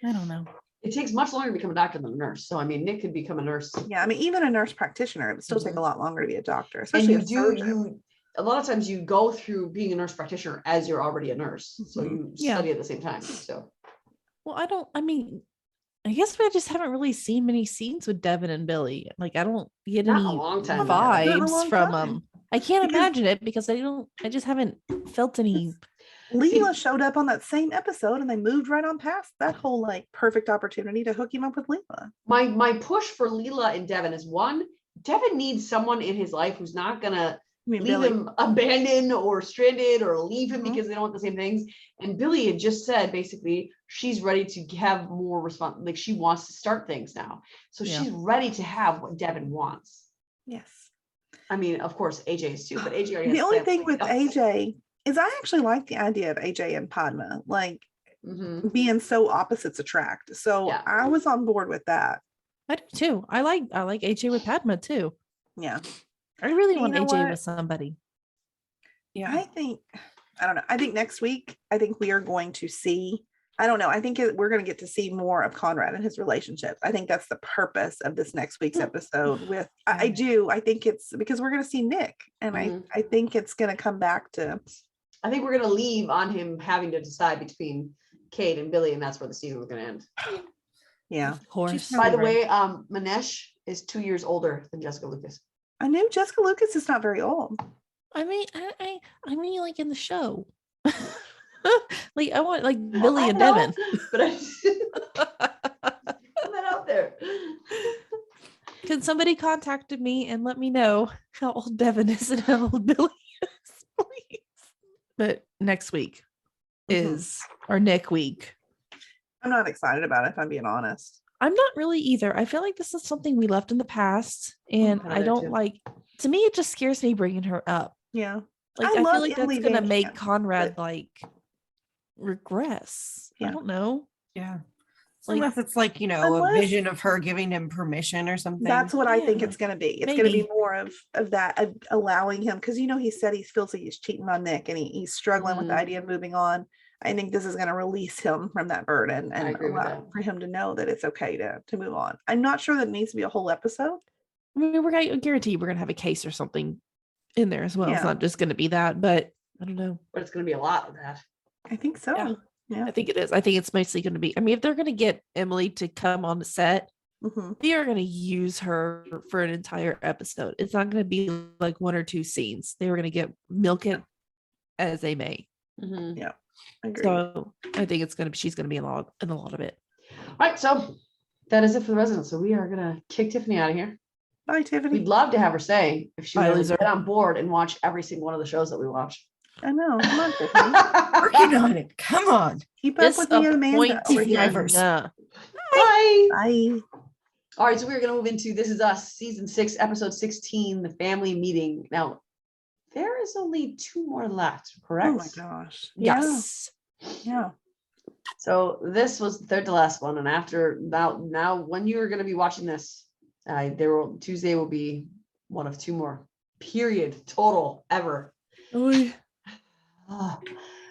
S2: I don't know.
S1: It takes much longer to become a doctor than a nurse. So I mean, Nick could become a nurse.
S4: Yeah, I mean, even a nurse practitioner, it would still take a lot longer to be a doctor,
S1: And
S4: especially
S1: you
S4: a
S1: do
S4: surgeon.
S1: a lot of times you go through being a nurse practitioner as you're already a nurse. So you
S2: Yeah.
S1: study at the same time. So
S2: Well, I guess I just haven't really seen many scenes with Devin and Billy. Like, I don't get
S1: Not in
S2: any
S1: a long time.
S4: Not in a
S2: vibes
S4: long
S2: from
S4: time.
S2: them. I can't
S4: Because-
S2: imagine it because I just haven't felt any.
S4: Leela showed up on that same episode and they moved right on past that whole like perfect opportunity to hook him up with Leela.
S1: My push for Leela and Devin is one, Devin needs someone in his life who's not gonna
S4: I mean,
S1: leave
S4: Billy.
S1: him abandoned or stranded or leave him
S4: Mhm.
S1: because they don't want the same things. And Billy had just said basically she's ready to have more response, like she wants to start things now. So
S2: Yeah.
S1: she's ready to have what Devin wants.
S4: Yes.
S1: I mean, of course, AJ is too, but AJ already has
S4: The only
S1: plans
S4: thing
S1: for
S4: with
S1: himself.
S4: AJ is I actually like the idea of AJ and Padma, like
S1: Mhm.
S4: being so opposites attract. So
S1: Yeah.
S4: I was on board with that.
S2: I do too. I like AJ with Padma too.
S4: Yeah.
S2: I really
S4: You
S2: want
S4: know
S2: AJ
S4: what?
S2: with somebody.
S3: Yeah.
S4: I don't know. I think next week, I think we are going to see, I don't know. I think we're going to get to see more of Conrad and his relationship. I think that's the purpose of this next week's episode with, I do. I think it's because we're going to see Nick and
S1: Mhm.
S4: I think it's going to come back to,
S1: I think we're gonna leave on him having to decide between Kate and Billy, and that's where the season was gonna end.
S4: yeah.
S2: Of course.
S3: She's
S1: By the
S3: Right.
S1: way, Manesh is 2 years older than Jessica Lucas.
S4: I knew Jessica Lucas is not very old.
S2: I mean, like in the show. Like I want like Billy
S1: I
S2: and
S1: know,
S2: Devin.
S1: but I put that out there.
S2: Can somebody contacted me and let me know how old Devin is and how old Billy is, please? But next week
S4: Mhm.
S2: is our Nick week.
S4: I'm not excited about it, if I'm being honest.
S2: I'm not really either. I feel like this is something we left in the past, and
S1: kinda
S2: I
S1: there
S2: don't
S1: too.
S2: like. To me, it just scares me bringing her up.
S4: Yeah.
S2: Like
S4: I
S2: I, feel
S4: love
S2: like
S4: Emily
S2: that's gonna
S4: Van
S2: make
S4: Camp,
S2: Conrad
S4: but-
S2: like regress. I
S4: Yeah.
S2: don't know.
S3: Yeah.
S2: Like-
S3: Unless it's like, a
S4: Unless-
S3: vision of her giving him permission or something.
S4: That's what I think
S2: Yeah.
S4: it's going to be. It's going to be
S2: Maybe.
S4: more of that, of allowing him, because he said he feels like he's cheating on Nick and he's struggling with the
S1: Mhm.
S4: idea of moving on. I think this is going to release him from that burden and
S1: agree with
S4: allow
S1: that.
S4: for him to know that it's okay to move on. I'm not sure that it needs to be a whole episode.
S2: I mean, I guarantee we're gonna have a case or something in there as well. It's
S4: Yeah.
S2: not just gonna be that, but I don't know.
S1: But it's gonna be a lot of that.
S4: I think so.
S2: Yeah.
S4: Yeah.
S2: I think it is. I think it's mostly gonna be. I mean, if they're gonna get Emily to come on the set,
S4: Mhm.
S2: they are gonna use her for an entire episode. It's not gonna be like one or two scenes. They were gonna milk it as they may.
S1: Mhm.
S4: I agree.
S2: So I think she's gonna be in a lot of it.
S1: All right, so that is it for the residents. So we are gonna kick Tiffany out of here.
S4: Bye, Tiffany.
S1: We'd love to have her say if she
S2: Bye,
S1: would
S2: loser.
S1: get on board and watch every single one of the shows that we watch.
S4: I know. Come on, Tiffany.
S3: Working on it. Come on.
S4: Keep up with me and Amanda over here.
S3: Disappointing.
S2: Nah.
S1: Bye.
S4: Bye.
S1: All right, so we're gonna move into This Is Us, season 6, episode 16, the family meeting. Now, there is only 2 more left, correct?
S4: Oh my gosh. Yeah.
S2: Yes.
S4: Yeah.
S1: So this was the third to last one, and after now, when you're going to be watching this, Tuesday will be one of 2 more. Period. Total ever.
S2: Oy.
S1: Ah,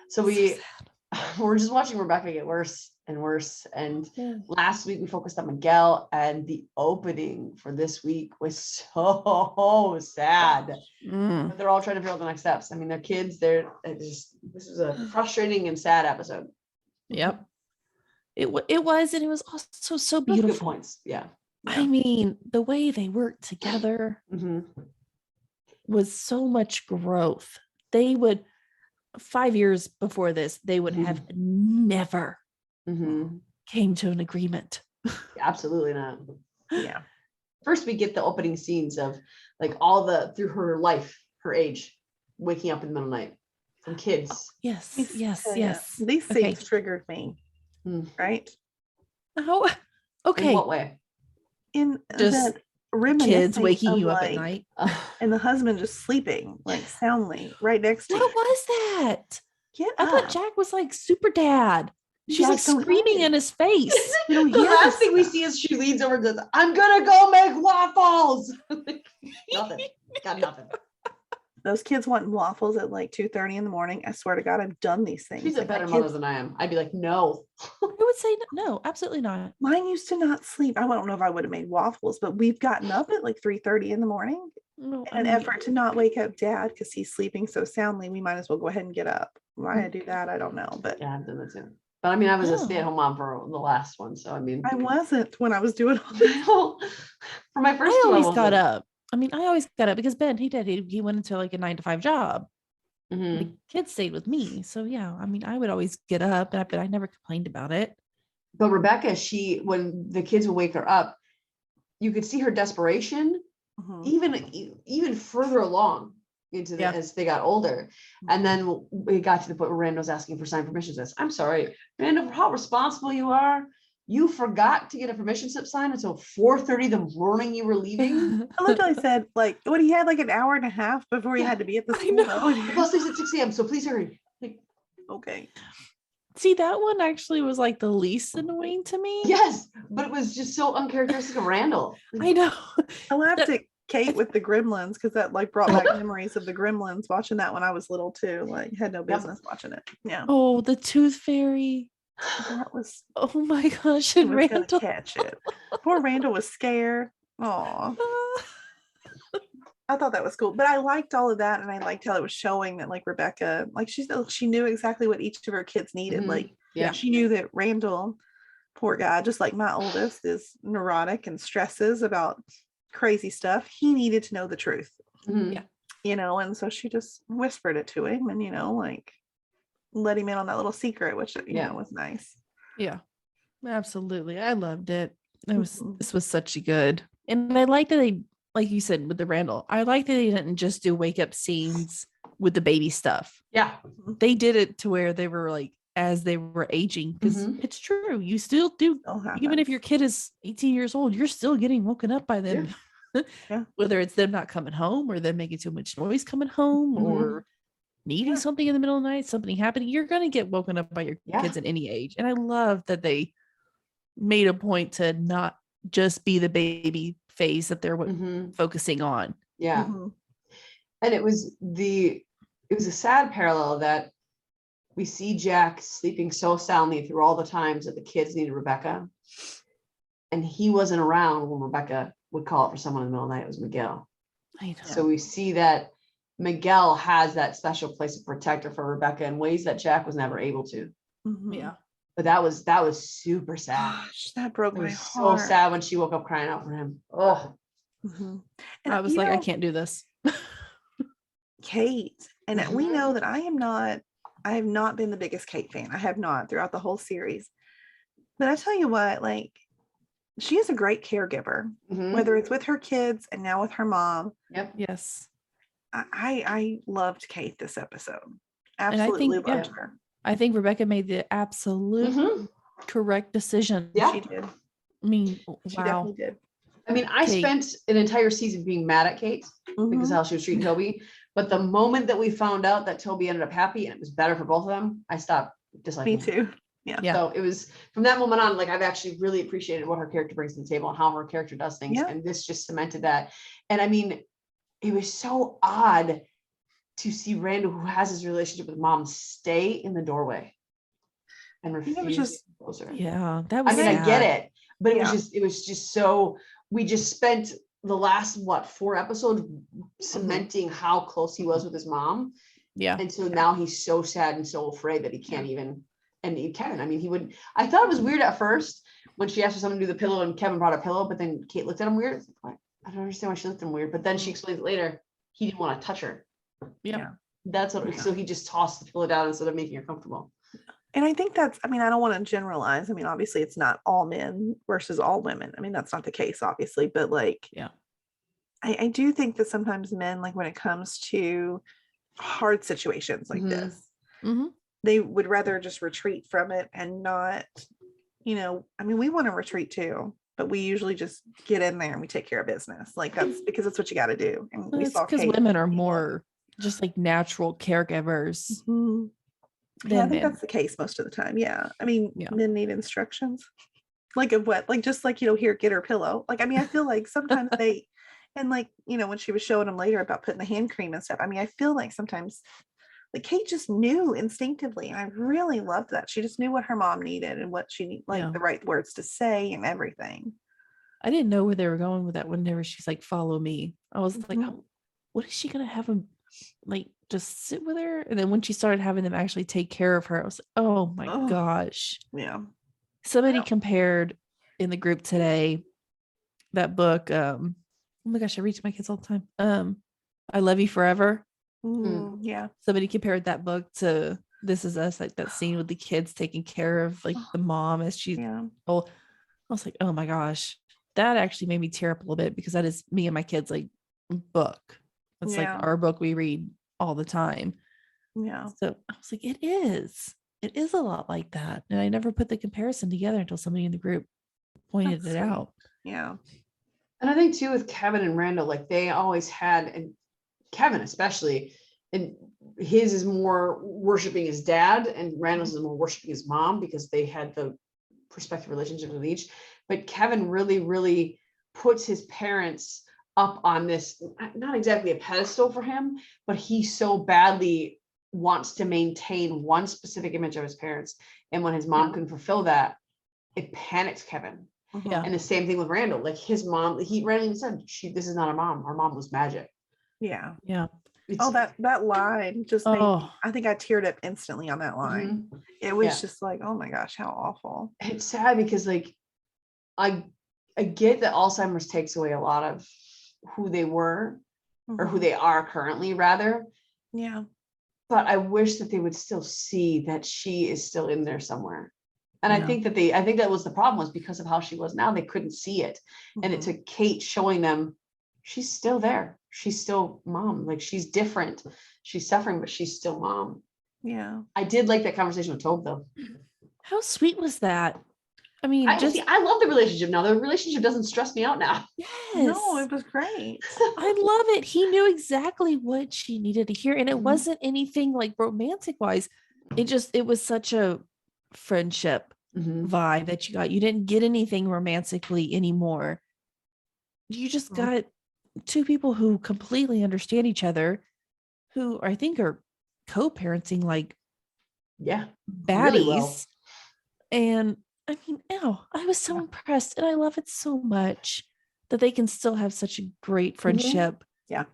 S2: So
S1: so we're
S2: sad.
S1: just watching Rebecca get worse and worse. And
S2: Yeah.
S1: last week we focused on Miguel, and the opening for this week was so sad.
S2: Mm.
S1: But they're all trying to figure out the next steps. I mean, they're kids. This was a frustrating and sad episode.
S2: Yep. It was, and it was also so
S1: Those good
S2: beautiful.
S1: points. Yeah.
S2: I mean, the way they worked together
S1: Mhm.
S2: was so much growth. They would 5 years before this, they would have never
S1: Mhm.
S2: came to an agreement.
S1: Absolutely not.
S4: Yeah.
S1: First, we get the opening scenes of like through her life, her age, waking up in the middle of the night from kids.
S2: Yes,
S4: These-
S2: yes,
S4: yeah.
S2: yes.
S4: These
S2: Okay.
S4: scenes triggered me.
S1: Hmm.
S4: Right.
S2: Oh,
S1: In
S2: okay.
S1: what way?
S4: In
S2: Just
S4: that reminiscing
S2: Kids waking
S4: of,
S2: you up at
S4: like,
S2: night.
S4: and the husband just sleeping like soundly right next to
S2: What
S4: you.
S2: was that?
S4: Get
S2: I thought
S4: up.
S2: Jack was like super dad. She's
S4: Jack,
S2: like
S4: don't
S2: screaming
S4: lie.
S2: in his face.
S4: We don't
S1: The
S4: hear
S1: last
S4: this
S1: thing we
S4: stuff.
S1: see is she leans over and says, "I'm gonna go make waffles." Nothing. Got nothing.
S4: Those kids wanting waffles at like 2:30 in the morning. I swear to God, I've done these things.
S1: She's a
S4: Like, my
S1: better mother
S4: kids-
S1: than I am. I'd be like, no.
S2: I would say no, absolutely not.
S4: Mine used to not sleep. I don't know if I would have made waffles, but we've gotten up at like 3:30 in the morning.
S2: No,
S4: In an effort to not wake up dad because he's sleeping so soundly, we might as well go ahead and get up. Why I do that, I don't know. But
S1: Yeah, I've done that too. But I mean, I was a
S2: Oh.
S1: stay-at-home mom for the last one, so I mean,
S4: I wasn't when I was doing all this.
S1: for my first
S2: I
S1: two,
S2: always
S1: wasn't.
S2: got up. I mean, I always got up because Ben, he went into like a 9 to 5 job.
S1: Mhm.
S2: The kids stayed with me. So yeah, I mean, I would always get up, but I never complained about it.
S1: But Rebecca, when the kids would wake her up, you could see her desperation
S4: Mhm.
S1: even further along into
S2: Yeah.
S1: as they got older. And then we got to the point where Randall's asking for signed permission slips. I'm sorry, Randall, for how responsible you are. You forgot to get a permission slip signed until 4:30 the morning you were leaving.
S4: I literally said, like, when he had like an hour and a half before he had to be at the
S2: I
S4: school.
S2: know.
S4: though.
S1: The bus leaves at 6 a.m. So please hurry. Like,
S4: Okay.
S2: See, that one actually was like the least annoying to me.
S1: yes, but it was just so uncharacteristic of Randall.
S2: I know.
S4: I laughed at Kate with the Gremlins because that like brought back memories of the Gremlins watching that when I was little too. Like had no business watching it. Yeah.
S2: Oh, the tooth fairy.
S4: That was
S2: Oh my gosh.
S4: he
S2: And
S4: was gonna
S2: Randall.
S4: catch it. Poor Randall was scared. Oh, I thought that was cool. But I liked all of that and I liked how it was showing that like Rebecca, like she knew exactly what each of her kids needed.
S1: Mhm.
S4: Like
S1: Yeah.
S4: she knew that Randall, poor guy, just like my oldest, is neurotic and stresses about crazy stuff. He needed to know the truth.
S1: Mhm.
S2: Yeah.
S4: You know, and so she just whispered it to him and, you know, like let him in on that little secret, which, you
S1: Yeah.
S4: know, was nice.
S2: Yeah, absolutely. I loved it.
S4: Mhm.
S2: This was such a good. And I like that they, like you said, with the Randall, I like that they didn't just do wake up scenes with the baby stuff.
S1: Yeah.
S2: They did it to where they were like, as they were aging, because
S1: Mhm.
S2: it's true. You still do,
S4: Still
S2: even if
S4: happens.
S2: your kid is 18 years old, you're still getting woken up by them.
S4: Yeah.
S2: Whether it's them not coming home or them making too much noise coming home
S1: Mhm.
S2: or needing
S4: Yeah.
S2: something in the middle of the night, something happening, you're going to get woken up by your
S1: Yeah.
S2: kids at any age. And I love that they made a point to not just be the baby phase that they're
S1: Mhm.
S2: focusing on.
S1: Yeah.
S4: Mhm.
S1: And it was a sad parallel that we see Jack sleeping so soundly through all the times that the kids needed Rebecca. And he wasn't around when Rebecca would call it for someone in the middle of the night. It was Miguel.
S2: I know.
S1: So we see that Miguel has that special place of protector for Rebecca in ways that Jack was never able to.
S4: Mhm.
S2: Yeah.
S1: But that was super sad.
S4: Gosh, that broke
S1: It
S4: my
S1: was so
S4: heart.
S1: sad when she woke up crying out for him. Oh,
S4: Mhm.
S2: I was
S4: you
S2: like, I
S4: know,
S2: can't do this.
S4: Kate, and we
S1: Mhm.
S4: know that I have not been the biggest Kate fan. I have not throughout the whole series. But I tell you what, like, she is a great caregiver,
S1: Mhm.
S4: whether it's with her kids and now with her mom.
S1: Yep.
S2: Yes.
S4: I loved Kate this episode.
S2: I
S4: Absolutely
S2: think,
S4: loved
S1: yeah.
S4: her.
S2: I think Rebecca made the absolute
S1: Mhm.
S2: correct decision.
S1: Yeah.
S4: She did.
S2: I mean,
S4: She
S2: wow.
S4: definitely did.
S1: I mean, I
S2: Kate.
S1: spent an entire season being mad at Kate because
S4: Mhm.
S1: of how she was treating Toby. But the moment that we found out that Toby ended up happy and it was better for both of them, I stopped disliking
S4: Me
S1: her.
S4: too. Yeah.
S2: Yeah.
S1: So it was from that moment on, like I've actually really appreciated what her character brings to the table and how her character does things.
S4: Yeah.
S1: And this just cemented that. And I mean, it was so odd to see Randall, who has his relationship with mom, stay in the doorway and
S4: think it was
S1: refuse
S4: just-
S1: to get closer.
S2: Yeah. That
S1: I
S2: was
S1: mean, I get
S2: sad.
S1: it, but
S4: Yeah.
S1: it was just so, we just spent the last, 4 episodes cementing how close he was with his mom.
S2: Yeah.
S1: And so now he's so sad and so afraid that he can't even, and Kevin, I mean, I thought it was weird at first when she asked for someone to do the pillow and Kevin brought a pillow, but then Kate looked at him weird. I don't understand why she looked at him weird, but then she explains it later. He didn't want to touch her.
S2: Yeah.
S1: That's what, so he just tossed the pillow down instead of making her comfortable.
S4: And I think I don't want to generalize. I mean, obviously it's not all men versus all women. I mean, that's not the case, obviously, but like,
S2: Yeah.
S4: I do think that sometimes men, like when it comes to hard situations like
S1: Mhm.
S4: this,
S2: Mm-hmm.
S4: they would rather just retreat from it and not, I mean, we want to retreat too, but we usually just get in there and we take care of business. Like that's because it's what you got to do. And we
S2: It's
S4: saw
S2: because
S4: Kate.
S2: women are more just like natural caregivers
S4: Mhm.
S2: than
S4: Yeah, I think
S2: men.
S4: that's the case most of the time. Yeah. I mean,
S2: Yeah.
S4: men need instructions. Like of what? Like just like, here, get her pillow. Like, I mean, I feel like sometimes they, and like, when she was showing them later about putting the hand cream and stuff, I mean, I feel like sometimes like Kate just knew instinctively. And I really loved that. She just knew what her mom needed and what she needed, like
S2: Yeah.
S4: the right words to say and everything.
S2: I didn't know where they were going with that whenever she's like, follow me. I was like,
S4: Mhm.
S2: what is she gonna have him like just sit with her? And then when she started having them actually take care of her, I was like, oh my
S4: Oh.
S2: gosh.
S4: Yeah.
S2: Somebody
S4: Yeah.
S2: compared in the group today that book. Oh my gosh, I read to my kids all the time. I Love You Forever.
S4: Yeah.
S2: Somebody compared that book to This Is Us, like that scene with the kids taking care of like the mom as she
S4: Yeah.
S2: oh, I was like, oh my gosh, that actually made me tear up a little bit because that is me and my kids like book. It's like
S4: Yeah.
S2: our book we read all the time.
S4: Yeah.
S2: So I was like, it is a lot like that. And I never put the comparison together until somebody in the group pointed
S4: That's
S2: it
S4: sweet.
S2: out.
S4: Yeah.
S1: And I think too with Kevin and Randall, like they always had, and Kevin especially, and his is more worshiping his dad, and Randall's is more worshiping his mom because they had the prospective relationship with each. But Kevin really, really puts his parents up on this, not exactly a pedestal for him, but he so badly wants to maintain one specific image of his parents. And when his mom couldn't fulfill that, it panics Kevin.
S2: Yeah.
S1: And the same thing with Randall. Like his mom, Randall even said, this is not our mom. Our mom was magic.
S4: Yeah.
S2: Yeah.
S4: Oh, that line just made me,
S2: Oh,
S4: I think I teared up instantly on that line.
S1: Mhm.
S4: It was
S1: Yeah.
S4: just like, oh my gosh, how awful.
S1: It's sad because like I get that Alzheimer's takes away a lot of who they were or who
S4: Mhm.
S1: they are currently rather,
S4: Yeah.
S1: but I wish that they would still see that she is still in there somewhere. And I
S2: Yeah.
S1: think that was the problem, was because of how she was now, they couldn't see it. And it
S4: Mhm.
S1: took Kate showing them she's still there. She's still mom. Like she's different. She's suffering, but she's still mom.
S4: Yeah.
S1: I did like that conversation with Tobe though.
S2: how sweet was that? I mean, just
S1: I love the relationship now. The relationship doesn't stress me out now.
S2: yes.
S4: No, it was great.
S2: I love it. He knew exactly what she needed to hear. And it
S1: Mhm.
S2: wasn't anything like romantic wise. It was such a friendship
S1: Mhm.
S2: vibe that you got. You didn't get anything romantically anymore. You just
S4: Mhm.
S2: got two people who completely understand each other, who I think are co-parenting like
S1: Yeah.
S2: baddies.
S1: Really well.
S2: And I mean, I was so
S1: Yeah.
S2: impressed, and I love it so much that they can still have such a great friendship.
S4: Yeah.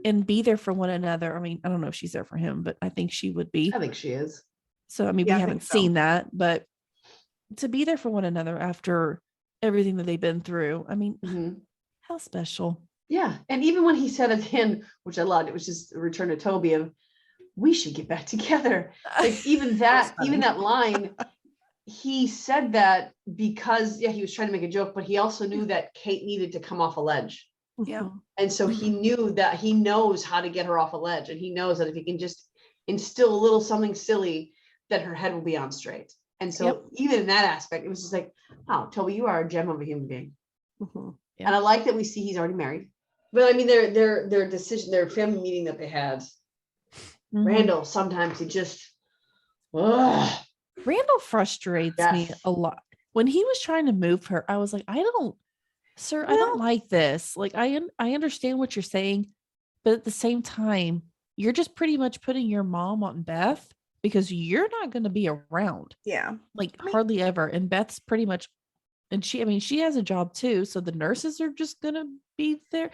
S2: And be there for one another. I mean, I don't know if she's there for him, but I think she would be.
S1: I think she is.
S2: So, I mean,
S4: Yeah,
S2: we
S4: I
S2: haven't
S4: think so.
S2: seen that, but to be there for one another after everything that they've been through, I mean,
S1: Mhm.
S2: how special.
S1: Yeah. And even when he said at the end, which I loved, it was just a return to Toby of, we should get back together. Like even that line, he said that because he was trying to make a joke, but he also knew that Kate needed to come off a ledge.
S4: Yeah.
S1: And so he knew that he knows how to get her off a ledge. And he knows that if he can just instill a little something silly, that her head will be on straight. And so even in that aspect, it was just like, wow, Toby, you are a gem of a human being.
S4: Mhm.
S2: Yeah.
S1: And I like that we see he's already married. But I mean, their decision, their family meeting that they had,
S2: Mhm.
S1: Randall, sometimes he just, ugh.
S2: Randall frustrates me
S1: Yes.
S2: a lot. When he was trying to move her, I was like, sir, I don't
S4: Well-
S2: like this. Like, I understand what you're saying, but at the same time, you're just pretty much putting your mom on Beth because you're not going to be around.
S4: Yeah.
S2: Like
S4: I mean-
S2: hardly ever. And Beth's pretty much, and she has a job too. So the nurses are just going to be there.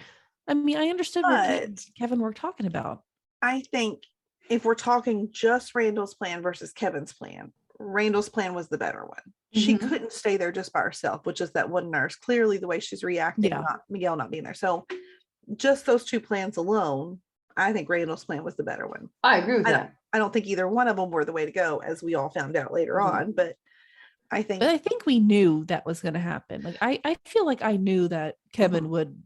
S2: I mean, I understood what Kate and
S4: But
S2: Kevin were talking about.
S4: I think if we're talking just Randall's plan versus Kevin's plan, Randall's plan was the better one. She
S1: Mhm.
S4: couldn't stay there just by herself, which is that one nurse. Clearly, the way she's reacting,
S2: Yeah.
S4: not Miguel not being there. So, just those two plans alone, I think Randall's plan was the better one.
S1: I agree with that.
S4: I don't think either one of them were the way to go, as we all found out later
S1: Mhm.
S4: on. But I think,
S2: But I think we knew that was going to happen. Like, I feel like I knew that Kevin would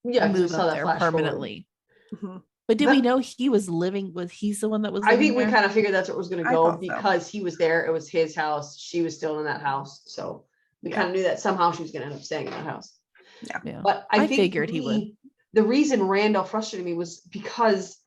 S1: Yeah, 'cause we
S2: move
S1: saw
S2: up
S1: that
S2: there
S1: flash forward.
S2: permanently.
S4: Mhm.
S2: But did we
S1: But-
S2: know he was he's the one that was
S1: I
S2: living
S1: think we
S2: there?
S1: kind of figured that's what was going to
S4: I
S1: go
S4: thought so.
S1: because he was there. It was his house. She was still in that house. So we kind of knew that somehow she was going to end up staying in that house.
S2: Yeah.
S1: But I think
S2: figured
S1: for
S2: he would.
S1: me, the reason Randall frustrated me was because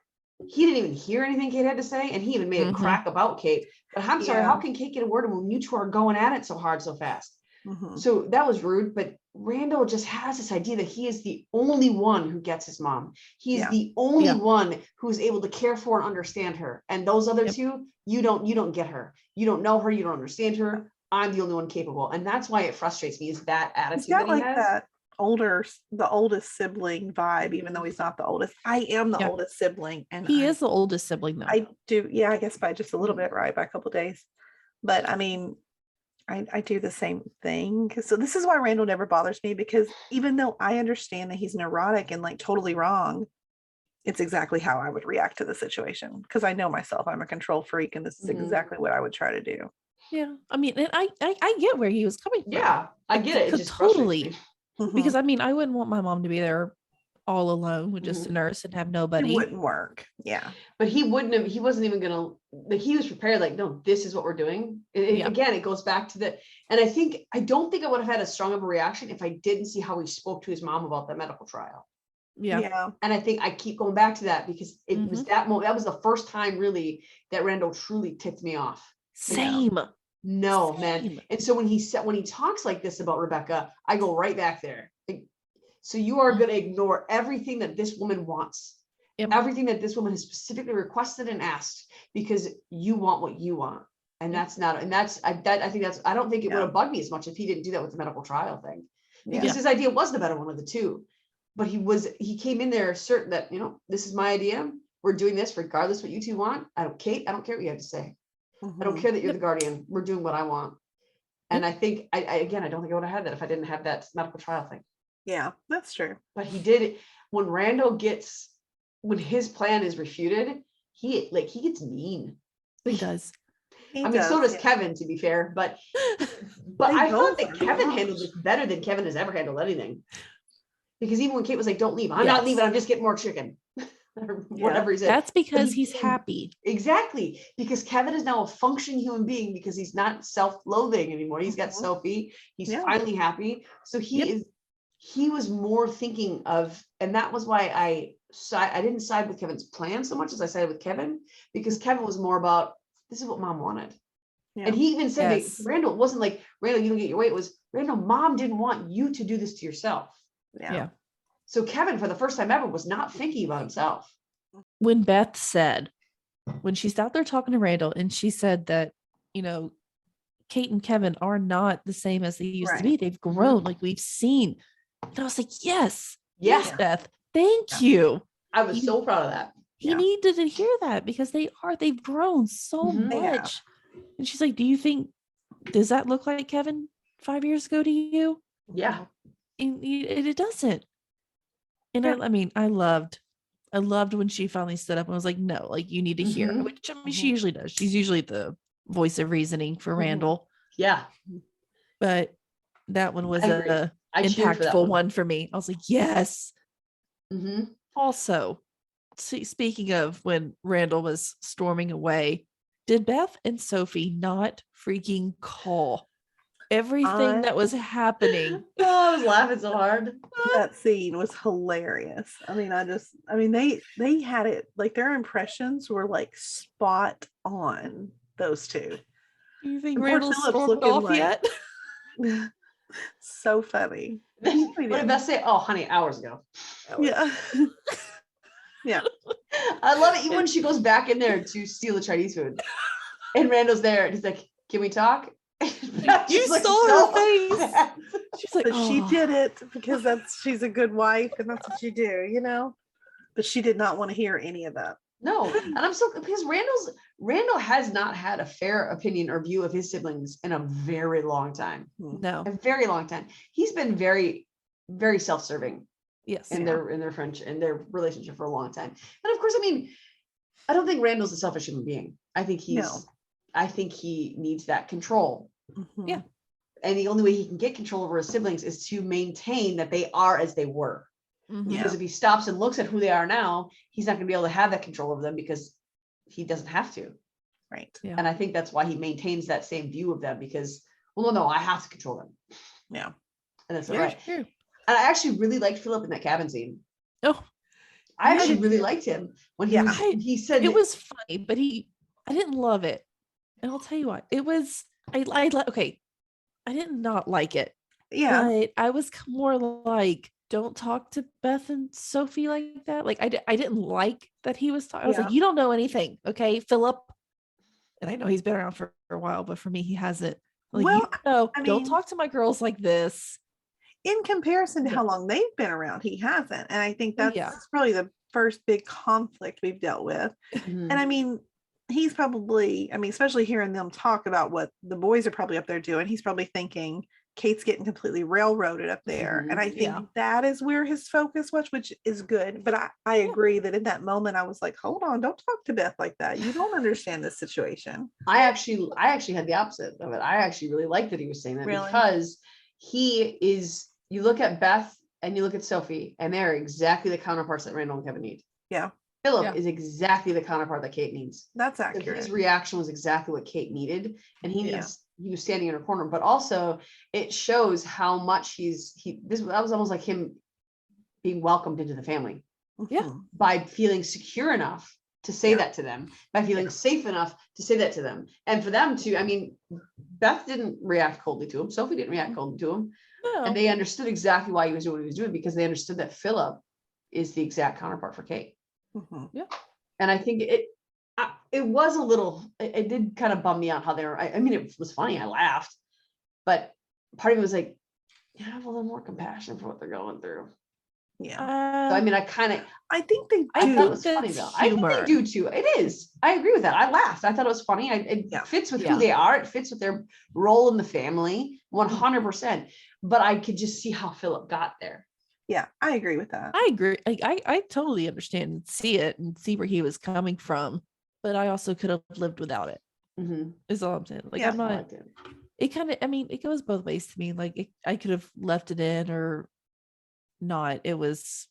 S1: he didn't even hear anything Kate had to say. And he even made a
S2: Mhm.
S1: crack about Kate. But I'm sorry,
S4: Yeah.
S1: how can Kate get a word in when you two are going at it so hard, so fast?
S4: Mhm.
S1: So that was rude, but Randall just has this idea that he is the only one who gets his mom. He's
S4: Yeah.
S1: the only
S2: Yeah.
S1: one who's able to care for and understand her. And those other
S2: Yep.
S1: two, you don't get her. You don't know her. You don't understand her. I'm the only one capable. And that's why it frustrates me is that
S4: He's
S1: attitude
S4: got
S1: that he
S4: like
S1: has.
S4: that oldest sibling vibe, even though he's not the oldest. I am the oldest sibling, and
S2: he is the oldest sibling though.
S4: I do, yeah, I guess by just a little bit, right? By a couple days. But I mean, I do the same thing. So this is why Randall never bothers me, because even though I understand that he's neurotic and like totally wrong, it's exactly how I would react to the situation. Because I know myself, I'm a control freak, and this is exactly what I would try to do.
S2: Yeah, I mean, and I get where he was coming from.
S1: Yeah, I get it. It just
S2: Totally.
S1: frustrates me.
S2: Because I mean, I wouldn't want my mom to be there all alone with just a nurse and have
S4: It
S2: nobody.
S4: wouldn't work. Yeah.
S1: But he wasn't even gonna, like, he was prepared, like, no, this is what we're doing. Again, it goes back to and I don't think I would have had as strong of a reaction if I didn't see how he spoke to his mom about the medical trial.
S2: Yeah.
S1: And I think I keep going back to that because it was that moment. That was the first time really that Randall truly ticked me off.
S2: Same.
S1: No, man. And so when he talks like this about Rebecca, I go right back there. Like, so you are going to ignore everything that this woman wants, everything that this woman has specifically requested and asked, because you want what you want. And I don't think it would have bugged me as much if he didn't do that with the medical trial thing, because his idea was the better one of the two. But he came in there certain that, this is my idea. We're doing this regardless what you two want. Kate, I don't care what you have to say. I don't care that you're the guardian. We're doing what I want. And I think, I don't think I would have had that if I didn't have that medical trial thing.
S4: Yeah, that's true.
S1: But he did it when his plan is refuted, he gets mean.
S2: He does.
S1: So does Kevin, to be fair. But I thought that Kevin handled this better than Kevin has ever handled anything. Because even when Kate was like, don't leave, I'm not leaving, I'm just getting more chicken. Or whatever he said.
S2: That's because he's happy.
S1: Exactly. Because Kevin is now a functioning human being, because he's not self-loathing anymore. He's got Sophie. He's finally happy. So he was more thinking of, and that was why I didn't side with Kevin's plan so much as I sided with Kevin, because Kevin was more about, this is what mom wanted. Yeah. And he even said that Randall wasn't like, Randall, you don't get your way. It was, Randall, mom didn't want you to do this to yourself.
S2: Yeah.
S1: So Kevin, for the first time ever, was not thinking about himself.
S2: When Beth said, when she's out there talking to Randall, and she said that, Kate and Kevin are not the same as they used to be. They've grown, like we've seen. And I was like, yes, Beth, thank you.
S1: I was so proud of that.
S2: He needed to hear that, because they've grown so much. And she's like, does that look like Kevin 5 years ago to you?
S1: Yeah.
S2: And it doesn't. And I loved when she finally stood up and was like, no, like, you need to hear, which she usually does. She's usually the voice of reasoning for Randall.
S1: Yeah.
S2: But that one was a impactful one for me. I was like, yes. Also, speaking of when Randall was storming away, did Beth and Sophie not freaking call everything that was happening?
S1: I was laughing so hard.
S4: That scene was hilarious. They had it, like, their impressions were like spot on, those two.
S2: Do you think Randall's stormed off yet?
S4: So funny.
S1: What did Beth say? Oh, honey, hours ago.
S4: Yeah. Yeah.
S1: I love it. Even when she goes back in there to steal the Chinese food, and Randall's there, and he's like, can we talk?
S2: You saw her face.
S4: She's like, but she did it because she's a good wife, and that's what you do, But she did not want to hear any of that.
S1: No, and I'm so, because Randall has not had a fair opinion or view of his siblings in a very long time.
S2: No,
S1: a very long time. He's been very, very self-serving.
S2: Yes,
S1: in their relationship for a long time. And of course, I don't think Randall's a selfish human being. I think he needs that control.
S2: Yeah.
S1: And the only way he can get control over his siblings is to maintain that they are as they were. Because if he stops and looks at who they are now, he's not going to be able to have that control over them, because he doesn't have to.
S4: Right.
S2: Yeah.
S1: And I think that's why he maintains that same view of them, because, well, no, I have to control them.
S4: Yeah.
S1: And that's right. True. And I actually really liked Philip in that cabin scene.
S2: Oh,
S1: I actually really liked him when he said
S2: it was funny, but I didn't love it. And I'll tell you what, it was, okay, I did not like it.
S4: Yeah.
S2: But I was more like, don't talk to Beth and Sophie like that. Like, I didn't like that he was talking. I was like, you don't know anything. Okay, Philip. And I know he's been around for a while, but for me, he hasn't. Like, don't talk to my girls like this.
S4: in comparison to how
S2: Yes.
S4: long they've been around, he hasn't. And I think that's
S2: Yeah.
S4: probably the first big conflict we've dealt with.
S1: Mhm.
S4: And I mean, he's probably, I mean, especially hearing them talk about what the boys are probably up there doing, he's probably thinking Kate's getting completely railroaded up there. And I think
S2: Yeah.
S4: that is where his focus was, which is good. But I agree that in that moment, I was like, hold on, don't talk to Beth like that. You don't understand this situation.
S1: I actually had the opposite of it. I actually really liked that he was saying that
S4: Really?
S1: because you look at Beth and you look at Sophie, and they're exactly the counterparts that Randall and Kevin need.
S4: Yeah.
S1: Philip
S2: Yeah.
S1: is exactly the counterpart that Kate needs.
S4: That's
S1: So
S4: accurate.
S1: his reaction was exactly what Kate needed, and he
S4: Yeah.
S1: was standing in her corner. But also, it shows how much that was almost like him being welcomed into the family
S2: Yeah.
S4: Mhm.
S1: by feeling secure enough to say
S4: Yeah.
S1: that to them, by feeling safe enough to say that to them, and for them to. I mean, Beth didn't react coldly to him. Sophie didn't react coldly to him,
S2: No.
S1: and they understood exactly why he was doing what he was doing because they understood that Philip is the exact counterpart for Kate.
S4: Mhm.
S1: And I think it was a little, it did kind of bum me out how they were. I mean, it was funny. I laughed, but part of it was like, have a little more compassion for what they're going through.
S4: Yeah.
S1: So I mean, I
S4: think they
S1: I
S4: do.
S1: thought it was funny
S2: that's
S1: though. I think
S2: humor.
S1: they do too. It is. I agree with that. I laughed. I thought it was funny. It
S4: Yeah.
S1: fits with
S2: Yeah.
S1: who they are. It fits with their role in the family, 100%. But I could just see how Philip got there.
S4: Yeah, I agree with that.
S2: I agree. I totally understand and see it and see where he was coming from, but I also could have lived without it.
S1: Mhm.
S2: Is all I'm saying. Like
S4: Yeah,
S2: I'm
S1: I
S2: not.
S1: liked it.
S2: It kind of. I mean, it goes both ways to me. Like I could have left it in or not. It was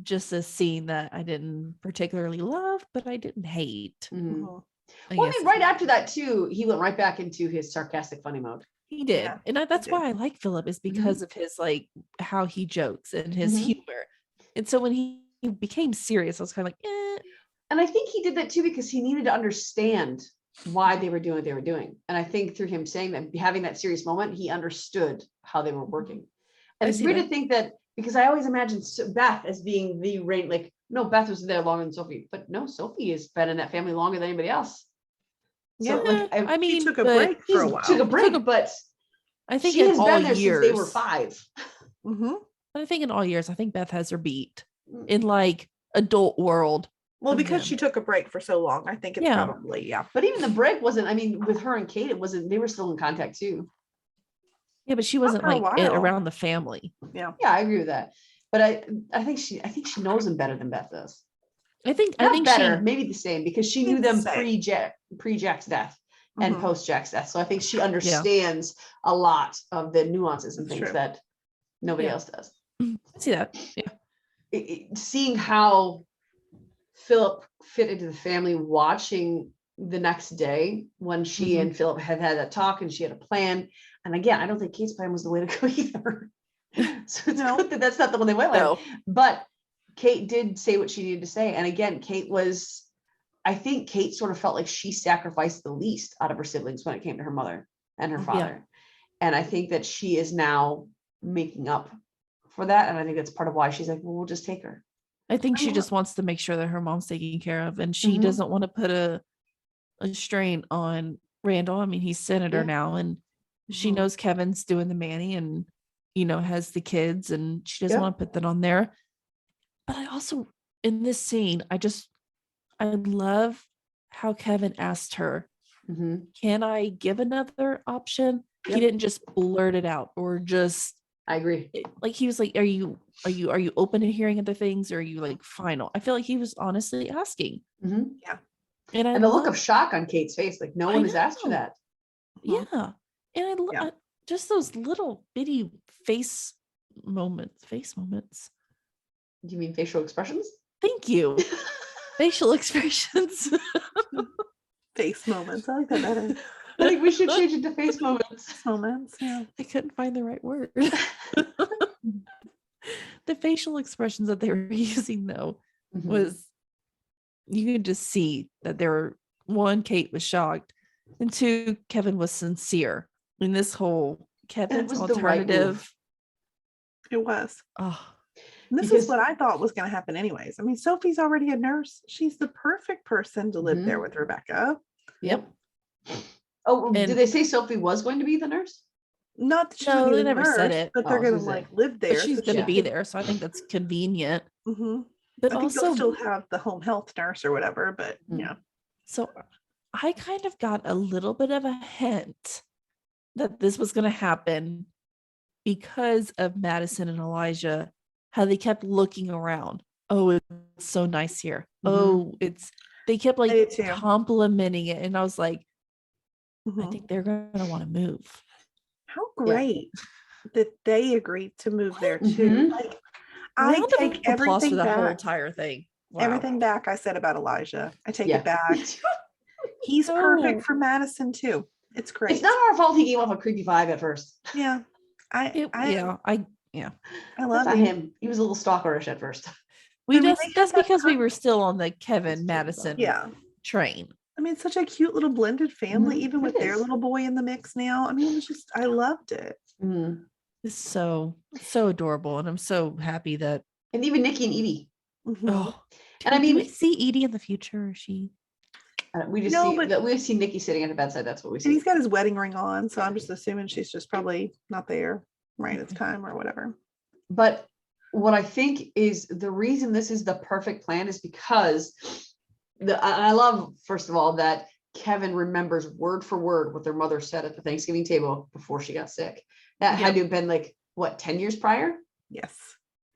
S2: just a scene that I didn't particularly love, but I didn't hate.
S1: Mhm.
S4: Mhm.
S2: I
S1: Well, I
S2: guess
S1: mean,
S2: is
S1: right
S2: what
S1: after that too, he went right back into his sarcastic, funny mode.
S2: he did,
S4: Yeah,
S2: and that's
S4: did.
S2: why I like Philip is because of his like how he jokes and his
S1: Mhm.
S2: humor. And so when he became serious, I was kind of like,
S1: And I think he did that too because he needed to understand why they were doing what they were doing. And I think through him saying that, having that serious moment, he understood how they were working. And
S2: I
S1: it's
S2: see
S1: weird
S2: that.
S1: to think that because I always imagined Beth as being the reign, like, no, Beth was there longer than Sophie, but no, Sophie has been in that family longer than anybody else. So
S4: Yeah.
S1: like,
S2: I mean,
S4: She took a
S2: but
S4: break for a
S1: she
S4: while.
S1: took a break, but
S2: I think
S1: she
S2: in
S1: has
S2: all
S1: been there since they were
S2: years,
S1: 5.
S4: Mhm.
S2: but I think in all years, I think Beth has her beat in like adult world.
S4: Well,
S2: of
S4: because
S2: them.
S4: she took a break for so long, I think it's
S2: Yeah.
S4: probably, yeah.
S1: But even the break wasn't, I mean, with her and Kate, it wasn't, they were still in contact too.
S2: Yeah, but she wasn't
S4: for a
S2: like
S4: while.
S2: around the family.
S4: Yeah.
S1: Yeah, I agree with that. But I think she knows them better than Beth does.
S2: I think
S1: Not better,
S2: she
S1: maybe the same, because she knew
S4: It's
S1: them
S4: the same.
S1: pre Jack's death and
S4: Mhm.
S1: post Jack's death. So I think she understands a lot of the nuances and
S4: That's
S1: things
S4: true.
S1: that nobody
S2: Yeah.
S1: else does.
S2: I see that. Yeah.
S1: Seeing how Philip fit into the family, watching the next day when she
S2: Mhm.
S1: and Philip had that talk and she had a plan. And again, I don't think Kate's plan was the way to go either. So it's
S4: No.
S1: good that that's not the one they went
S2: No.
S1: with. But Kate did say what she needed to say. And again, I think Kate sort of felt like she sacrificed the least out of her siblings when it came to her mother and her
S4: Mhm.
S1: father. And I think that she is now making up for that. And I think that's part of why she's like, well, we'll just take her.
S2: I think she
S4: I'm
S2: just wants to make sure that her mom's taken care of, and she
S1: Mhm.
S2: doesn't want to put a strain on Randall. I mean, he's senator
S1: Yeah.
S2: now, and she
S4: Mhm.
S2: knows Kevin's doing the Manny and has the kids, and she doesn't
S1: Yep.
S2: want to put that on there. But I also in this scene, I love how Kevin asked her,
S1: Mhm.
S2: "Can I give another option?" He
S1: Yep.
S2: didn't just blurt it out or just
S1: I agree.
S2: like he was like, are you open to hearing other things, or are you like final? I feel like he was honestly asking.
S1: Mhm.
S2: And I
S1: And the look
S2: love,
S1: of shock on Kate's face, like no
S2: I
S1: one has asked her
S2: know.
S1: that.
S4: Mhm.
S2: Yeah. And
S4: Yeah.
S2: just those little bitty face moments.
S1: Do you mean facial expressions?
S2: Thank you. Facial expressions.
S4: Face moments. I like that better.
S1: I think we should change it to face moments.
S4: Face moments. Yeah.
S2: I couldn't find the right word. The facial expressions that they were using though
S1: Mhm.
S2: was, you could just see that there were, one, Kate was shocked, and two, Kevin was sincere in this whole Kevin's
S1: was the right move.
S2: alternative.
S4: It was.
S2: Oh,
S4: And this
S1: Because-
S4: is what I thought was going to happen anyways. I mean, Sophie's already a nurse. She's the perfect person to live there
S1: Mhm.
S4: with Rebecca.
S1: Yep. Oh,
S2: And-
S1: did they say Sophie was going to be the nurse?
S4: Not that she's
S2: No,
S4: gonna be
S2: they
S4: a
S2: never said
S4: nurse,
S2: it.
S4: but they're
S1: Oh,
S4: gonna
S1: who's
S4: like
S1: it?
S4: live there.
S2: But she's
S4: so
S2: going to
S4: she
S2: be
S4: can-
S2: there, so I think that's convenient.
S4: Mhm.
S2: But
S4: I think
S2: also,
S4: they'll still have the home health nurse or whatever, but
S1: Mm.
S4: yeah.
S2: so I kind of got a little bit of a hint that this was going to happen because of Madison and Elijah, how they kept looking around. Oh, it's so nice here. Oh, they kept
S4: I did
S2: like
S4: too.
S2: complimenting it. And I was like, I
S4: Mhm.
S2: think they're going to want to move.
S4: How great that they agreed to move there too.
S1: Mhm.
S4: Like, I
S2: Round of
S4: take
S2: applause for
S4: everything
S2: the whole
S4: back.
S2: entire thing. Wow.
S4: Everything back I said about Elijah. I take
S1: Yeah.
S4: it back. He's
S2: So-
S4: perfect for Madison too. It's great.
S1: It's not our fault he gave off a creepy vibe at first.
S4: Yeah. I
S2: I
S1: That's
S4: love
S1: not
S4: him.
S1: him. He was a little stalkerish at first.
S2: we
S4: I mean,
S2: just
S4: they had
S2: that's
S4: that
S2: because we
S4: time.
S2: were still on the Kevin
S1: It's true,
S2: Madison
S1: though.
S4: Yeah.
S2: train.
S4: I mean, it's such a cute little blended family,
S1: Mhm.
S4: even with
S1: It
S4: their
S1: is.
S4: little boy in the mix now. I mean, I loved it.
S1: Mhm.
S2: It's so adorable, and I'm so happy that
S1: And even Nikki and Edie.
S4: Mhm.
S2: oh.
S1: And I
S2: do
S1: mean-
S2: we see Edie in the future? Or is she?
S1: We just
S4: No,
S1: see
S4: but-
S1: that we see Nikki sitting at the bedside. That's what we
S4: And
S1: see.
S4: he's got his wedding ring on, so I'm just assuming she's just probably not there right at the
S2: Okay.
S4: time or whatever.
S1: But what I think is the reason this is the perfect plan is because I love, first of all, that Kevin remembers word for word what their mother said at the Thanksgiving table before she got sick. That had to have been like, what, 10 years prior?
S4: Yes.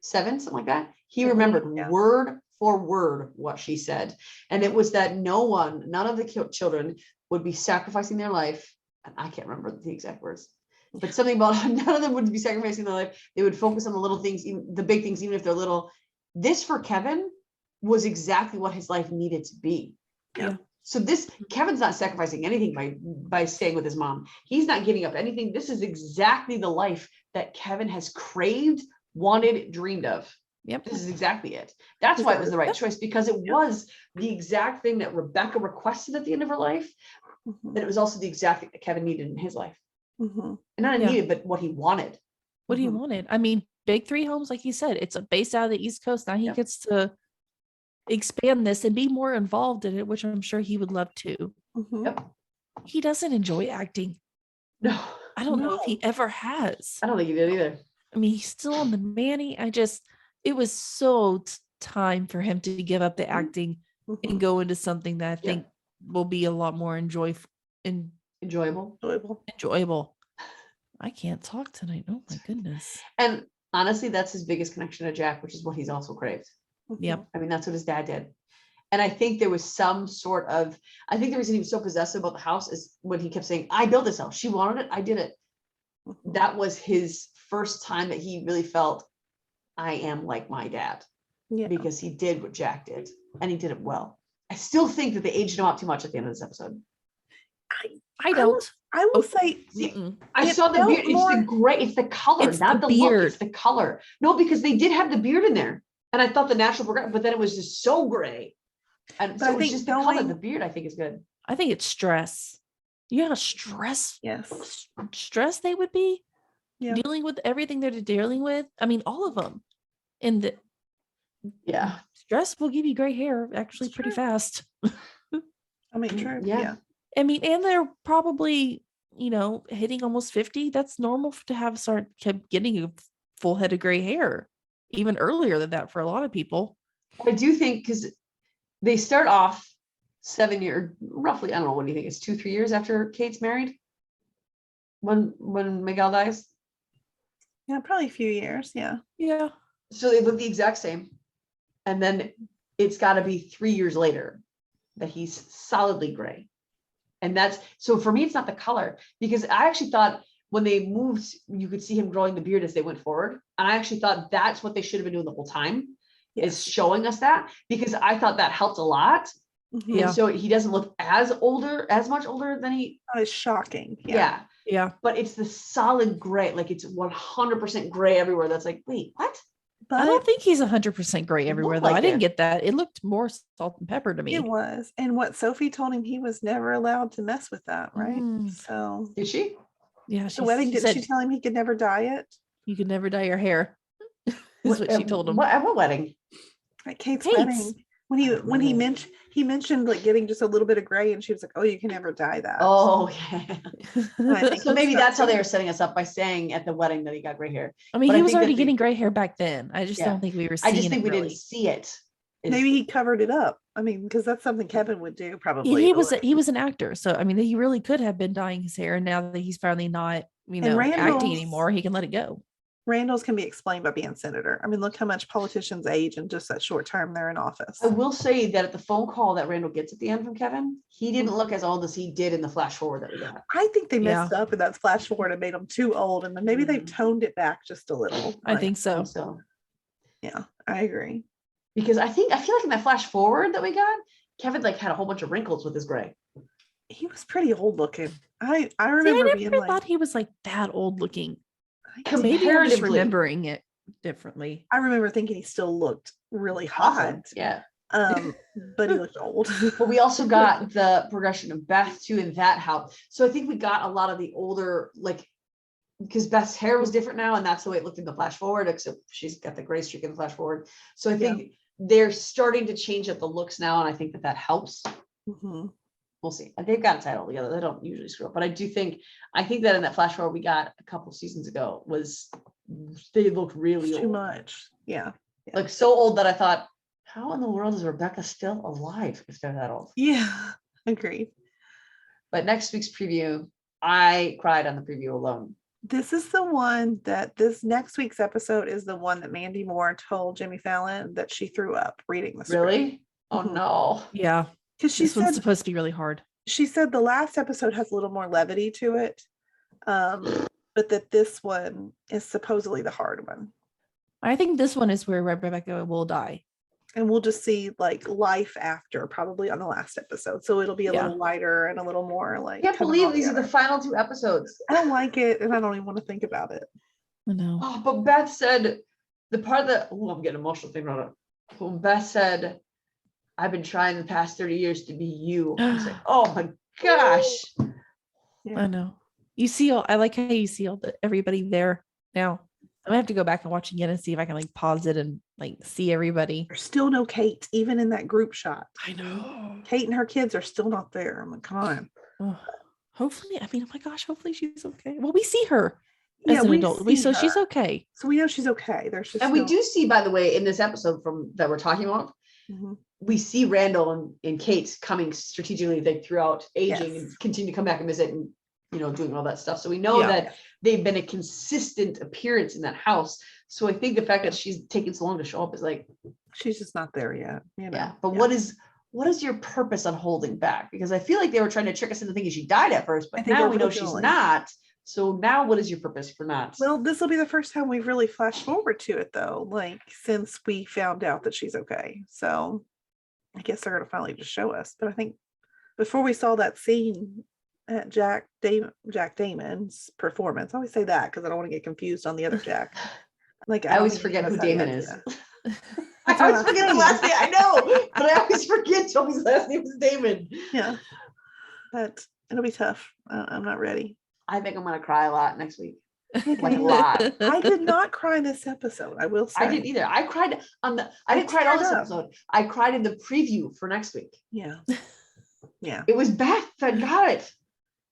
S1: 7, something like that. He
S4: I believe,
S1: remembered
S4: yeah.
S1: word for word what she said. And it was that none of the children would be sacrificing their life. And I can't remember the exact words, but something about none of them would be sacrificing their life. They would focus on the little things, even the big things, even if they're little. This for Kevin was exactly what his life needed to be.
S2: Yeah.
S1: So Kevin's not sacrificing anything by staying with his mom. He's not giving up anything. This is exactly the life that Kevin has craved, wanted, dreamed of.
S2: Yep.
S1: This is exactly it. That's why it was the right choice, because it was the exact thing that Rebecca requested at the end of her life.
S4: Mhm.
S1: And it was also the exact thing that Kevin needed in his life.
S4: Mhm.
S1: And not
S2: Yeah.
S1: needed, but what he wanted.
S2: What he
S4: Mhm.
S2: wanted. I mean, big three homes, like you said, it's based out of the East Coast. Now he
S1: Yeah.
S2: gets to expand this and be more involved in it, which I'm sure he would love to.
S4: Mhm.
S1: Yep.
S2: He doesn't enjoy acting.
S1: No,
S2: I don't know if
S4: No.
S2: he ever has.
S1: I don't think he did either.
S2: I mean, he's still on the Manny. It was so time for him to give up the acting and
S4: Mhm.
S2: go into something that I
S1: Yeah.
S2: think will be a lot more
S1: Enjoyable.
S2: enjoyable. I can't talk tonight. Oh my goodness.
S1: And honestly, that's his biggest connection to Jack, which is what he's also craved.
S2: Yep.
S1: I mean, that's what his dad did. And I think there was some sort of, I think the reason he was so possessive about the house is when he kept saying, I built this house. She wanted it. I did it.
S4: Mhm.
S1: That was his first time that he really felt, I am like my dad,
S4: Yeah.
S1: because he did what Jack did and he did it well. I still think that they aged him out too much at the end of this episode.
S2: I don't.
S4: I will say,
S1: See,
S2: Mm-mm.
S1: I
S4: It
S1: saw the
S4: felt
S1: beard. It's the
S4: more-
S1: gray. It's the color,
S2: It's
S1: not
S2: the
S1: the look.
S2: beard.
S1: It's the color. No, because they did have the beard in there, and I thought the natural progression, but then it was just so gray. And
S4: But
S1: so
S4: I
S1: it's
S4: think
S1: just the color.
S4: going-
S1: The beard, I think, is good.
S2: I think it's stress. You know how
S4: yes.
S2: stress they would be
S4: Yeah.
S2: dealing with everything they're dealing with. I mean, all of them. And the
S1: Yeah.
S2: stress will give you gray hair actually
S4: It's
S2: pretty
S4: true.
S2: fast.
S4: I mean, true.
S1: Yeah.
S4: Yeah.
S2: I mean, and they're probably, hitting almost 50. That's normal to kept getting a full head of gray hair, even earlier than that for a lot of people.
S1: I do think because they start off 7 years, roughly. I don't know. What do you think? It's 2-3 years after Kate's married. When Miguel dies.
S4: Yeah. Probably a few years. Yeah.
S2: Yeah.
S1: So they look the exact same. And then it's got to be 3 years later that he's solidly gray. And that's, so for me, it's not the color, because I actually thought when they moved, you could see him growing the beard as they went forward. And I actually thought that's what they should have been doing the whole time, is
S4: Yes.
S1: showing us that, because I thought that helped a lot.
S4: Mhm.
S2: Yeah.
S1: And so he doesn't look as much older than he,
S4: That was shocking.
S1: yeah.
S2: Yeah.
S1: But it's the solid gray, like it's 100% gray everywhere. That's like, wait, what?
S2: I don't
S4: But
S2: think he's 100% gray
S1: It
S2: everywhere,
S1: looked
S2: though.
S1: like
S2: I didn't
S1: it.
S2: get that. It looked more salt and pepper to me.
S4: it was. And what Sophie told him, he was never allowed to mess with that, right?
S2: Mm.
S4: So
S1: Did she?
S2: Yeah.
S4: the wedding,
S2: she
S4: did
S2: said
S4: she tell him he could never dye it?
S2: you could never dye your hair. Is what she told him.
S1: At what wedding?
S4: At Kate's
S2: Kate's.
S4: wedding. when he mentioned like getting just a little bit of gray, and she was like, "Oh, you can never dye that."
S1: Oh, yeah.
S4: I think
S1: So
S4: he
S1: maybe
S4: stuck
S1: that's how
S4: to
S1: they
S4: it.
S1: were setting us up by saying at the wedding that he got gray hair.
S2: I mean,
S1: But
S2: he
S1: I
S2: was
S1: think
S2: already
S1: that they-
S2: getting gray hair back then. I just
S1: Yeah.
S2: don't think we were
S1: I
S2: seeing
S1: just think
S2: it
S1: we
S2: really.
S1: didn't see it.
S4: Maybe he covered it up. I mean, because that's something Kevin would do probably.
S2: Yeah, he was an actor, so I mean, he really could have been dyeing his hair, and now that he's finally not, acting
S4: Randall's-
S2: anymore, he can let it go.
S4: Randall's can be explained by being senator. I mean, look how much politicians age in just that short time they're in office.
S1: I will say that at the phone call that Randall gets at the end from Kevin, he didn't look as old as he did in the flash forward that we got.
S4: I think they
S2: Yeah.
S4: messed up in that flash forward and made him too old, and then maybe they've
S1: Mhm.
S4: toned it back just a little.
S2: I think so.
S1: So
S4: Yeah, I agree.
S1: because I feel like in that flash forward that we got, Kevin like had a whole bunch of wrinkles with his gray.
S4: He was pretty old looking. I
S2: See, I
S4: remember
S2: never
S4: being
S2: thought
S4: like,
S2: he was like that old looking.
S4: I
S2: Maybe I'm just
S1: Comparatively.
S2: remembering it differently.
S4: I remember thinking he still looked really hot.
S1: Awesome. Yeah.
S4: But he looked old.
S1: But we also got the progression of Beth too in that house. So I think we got a lot of the older, like, because Beth's hair was different now, and that's the way it looked in the flash forward, except she's got the gray streak in the flash forward. So I think they're starting to change up the looks now, and I think that helps.
S4: Mhm.
S1: We'll see. And they've got it tied all together. They don't usually screw up, but I think that in that flash forward we got a couple seasons ago they looked really
S4: It's too
S1: old.
S4: much. Yeah.
S1: Like so old that I thought, how in the world is Rebecca still alive if they're that old?
S4: Yeah. Agreed.
S1: But next week's preview, I cried on the preview alone.
S4: This is the one that this next week's episode is the one that Mandy Moore told Jimmy Fallon that she threw up reading the script.
S1: Really? Oh
S4: Mhm.
S1: no.
S2: Yeah,
S4: Because she
S2: this one's
S4: said
S2: supposed to be really hard.
S4: the last episode has a little more levity to it. But that this one is supposedly the hard one.
S2: I think this one is where Rebecca will die.
S4: And we'll just see like life after probably on the last episode. So it'll be a
S2: Yeah.
S4: little lighter and a little more like.
S1: I can't
S4: coming
S1: believe
S4: all
S1: these are the
S4: together.
S1: final two episodes.
S4: I don't like it, and I don't even want to think about it.
S2: I know.
S1: Oh, but Beth said the part that I'm getting emotional thinking about it. When Beth said, I've been trying the past 30 years to be you. I was like, oh my gosh.
S2: I know. You see I like how you see everybody there now. I'm gonna have to go back and watch again and see if I can like pause it and like see everybody.
S4: There's still no Kate, even in that group shot.
S2: I know.
S4: Kate and her kids are still not there. I'm like, come on.
S2: Ugh. Hopefully, I mean, oh my gosh, hopefully she's okay. Well, we see her
S4: Yeah,
S2: as an
S4: we
S2: adult.
S4: see
S2: So she's
S4: her.
S2: okay.
S4: So we know she's okay. There's just
S1: And we
S4: no-
S1: do see, by the way, in this episode from that we're talking about,
S4: Mhm.
S1: we see Randall and Kate coming strategically like throughout aging
S4: Yes.
S1: and continue to come back and visit and doing all that stuff. So we know
S2: Yeah.
S1: that they've been a consistent appearance in that house. So I think the fact that she's taking so long to show up is like,
S4: She's just not there yet. You know?
S1: yeah. But
S4: Yeah.
S1: what is your purpose on holding back? Because I feel like they were trying to trick us into thinking she died at first,
S4: I
S1: but
S4: think
S1: now we know she's
S4: originally.
S1: not. So now what is your purpose for not?
S4: Well, this will be the first time we've really flashed forward to it, though, like since we found out that she's okay. So I guess they're going to finally just show us. But I think before we saw that scene at Jack Damon's performance, I always say that because I don't want to get confused on the other Jack. Like
S1: I always
S4: don't
S1: forget
S4: think
S1: who
S4: he knows
S1: Damon
S4: how
S1: is.
S4: to-
S1: I always forget the last name. I know, but I always forget Toby's last name is Damon.
S4: Yeah, but it'll be tough. I'm not ready.
S1: I think I'm gonna cry a lot next week.
S4: Like
S1: Like a lot.
S4: I did not cry this episode. I will say.
S1: I didn't either. I cried on the. I didn't cry on this
S4: teared up.
S1: episode. I cried in the preview for next week.
S4: Yeah. Yeah.
S1: It was Beth that got it.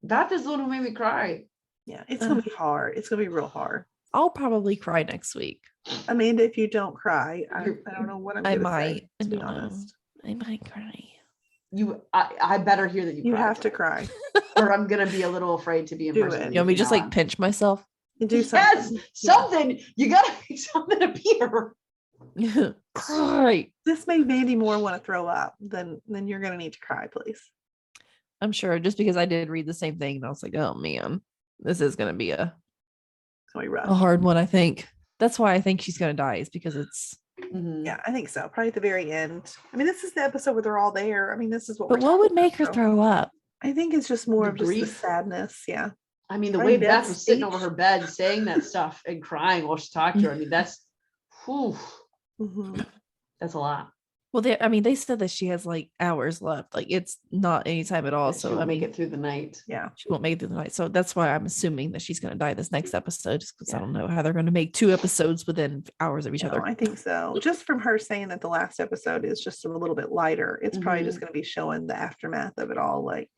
S1: Beth is the one who made me cry.
S4: Yeah. It's gonna be hard. It's gonna be real hard.
S2: I'll probably cry next week.
S4: Amanda, if you don't cry, I
S1: You're-
S4: don't know what I'm
S2: I
S4: gonna
S2: might.
S4: say,
S2: I
S4: to be
S2: don't know.
S4: honest.
S2: I might cry.
S1: I better hear that
S4: You
S1: cry,
S4: have to cry.
S1: or I'm gonna be a little afraid to be in
S4: Do
S1: person.
S4: it.
S1: with
S2: You want me to just
S1: now
S2: like
S1: on.
S2: pinch myself?
S4: You do
S1: Yes,
S4: something. Yeah.
S1: something. You gotta make something appear.
S2: Cry.
S4: This made Mandy Moore want to throw up. Then you're gonna need to cry, please.
S2: I'm sure just because I did read the same thing and I was like, oh man, this is gonna be a
S4: It's gonna be rough.
S2: hard one, I think. That's why I think she's gonna die, is because it's
S1: Mhm.
S4: Yeah, I think so. Probably at the very end. I mean, this is the episode where they're all there. I mean, this is what.
S2: but
S4: we're
S2: what would
S4: talking
S2: make her
S4: about, so
S2: throw up?
S4: I think it's just more
S1: The
S4: of just the
S1: grief.
S4: sadness. Yeah.
S1: I mean, the
S4: Probably
S1: way Beth
S4: Beth's
S1: was sitting over
S4: speech.
S1: her bed saying that stuff and crying while she talked to her. I mean, that's, whew,
S4: Mhm.
S1: that's a lot.
S2: Well, they said that she has like hours left. Like it's not any time at all.
S1: She
S2: So
S1: won't make it through the night.
S4: Yeah.
S2: she won't make it through the night. So that's why I'm assuming that she's going to die this next episode, just because I
S4: Yeah.
S2: don't know how they're going to make 2 episodes within hours of each
S4: No,
S2: other.
S4: I think so. Just from her saying that the last episode is just a little bit lighter, it's probably just going to be showing the aftermath of it all. Like,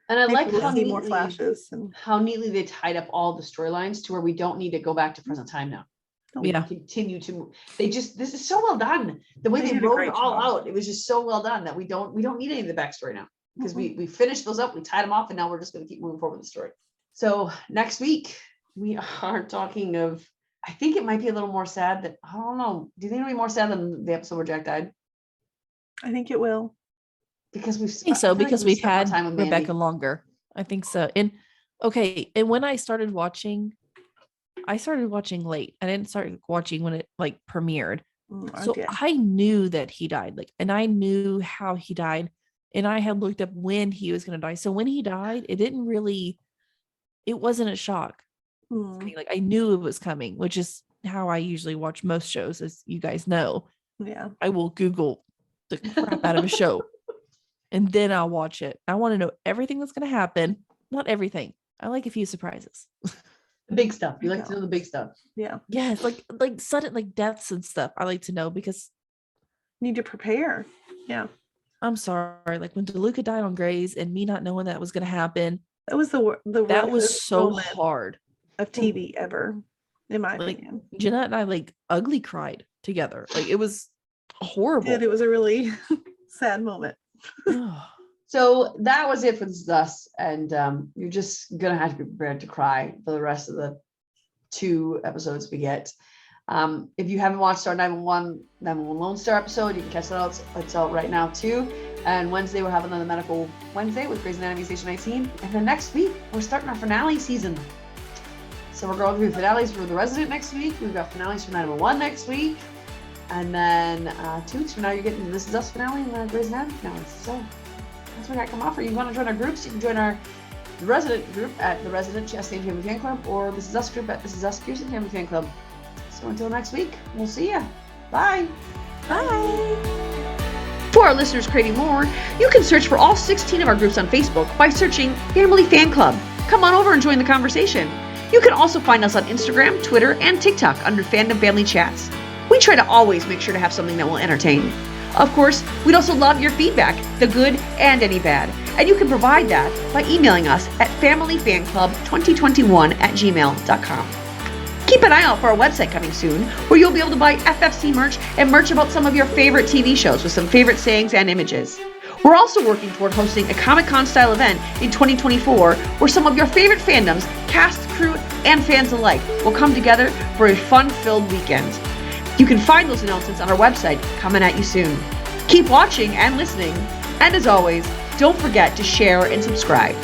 S1: And I
S4: maybe
S1: like
S4: we'll
S1: how
S4: see more
S1: neatly,
S4: flashes and
S1: how neatly they tied up all the storylines to where we don't need to go back to present time now. We
S2: Yeah.
S1: continue to move. This is so well done. The way
S4: They
S1: they
S4: did a
S1: wrote
S4: great
S1: it all
S4: job.
S1: out, it was just so well done that we don't need any of the backstory now. Because we finished those up, we tied them off, and now we're just going to keep moving forward with the story. So next week we are talking of, I think it might be a little more sad that, I don't know. Do you think it'll be more sad than the episode where Jack died?
S4: I think it will.
S1: Because we've
S2: I think so, because we've had
S1: time with
S2: Rebecca
S1: Mandy.
S2: longer. I think so. And okay, and when I started watching late. I didn't start watching when it like premiered. So
S4: Okay.
S2: I knew that he died, like, and I knew how he died, and I had looked up when he was going to die. So when he died, it wasn't a shock. Like I knew it was coming, which is how I usually watch most shows, as you guys know.
S4: Yeah.
S2: I will Google the crap out of a show, and then I'll watch it. I want to know everything that's going to happen. Not everything. I like a few surprises.
S1: The big stuff. You like to know the big stuff.
S4: Yeah.
S2: Yeah, it's like sudden like deaths and stuff. I like to know because
S4: Need to prepare. Yeah.
S2: I'm sorry, like when DeLuca died on Grey's and me not knowing that was going to happen,
S4: That was the
S2: that was
S4: roughest
S2: so
S4: moment
S2: hard.
S4: of TV ever, in my
S2: Like
S4: opinion.
S2: Jeanette and I like ugly cried together. Like it was horrible.
S4: It was a really sad moment.
S1: So that was it for This Is Us, and you're just gonna have to be prepared to cry for the rest of the 2 episodes we get. If you haven't watched our 911 Lone Star episode, you can catch that out. It's out right now too. And Wednesday we'll have another Medical Wednesday with Grey's Anatomy Station 19, and then next week we're starting our finale season. So we're going through finales for The Resident next week. We've got finales for 911 next week, and then 2 weeks from now you're getting This Is Us finale and Grey's Anatomy finale. So that's what I got come off for. You want to join our groups, you can join our Resident group at the Resident Chastain Family Fan Club, or This Is Us group at This Is Us Pearson Family Fan Club. So until next week, we'll see ya. Bye. For our listeners craving more, you can search for all 16 of our groups on Facebook by searching Family Fan Club. Come on over and join the conversation. You can also find us on Instagram, Twitter, and TikTok under Fandom Family Chats. We try to always make sure to have something that will entertain. Of course, we'd also love your feedback, the good and any bad. And you can provide that by emailing us at familyfanclub2021@gmail.com. Keep an eye out for our website coming soon, where you'll be able to buy FFC merch and merch about some of your favorite TV shows with some favorite sayings and images. We're also working toward hosting a Comic-Con style event in 2024, where some of your favorite fandoms, cast, crew, and fans alike will come together for a fun-filled weekend. You can find those announcements on our website coming at you soon. Keep watching and listening, and as always, don't forget to share and subscribe.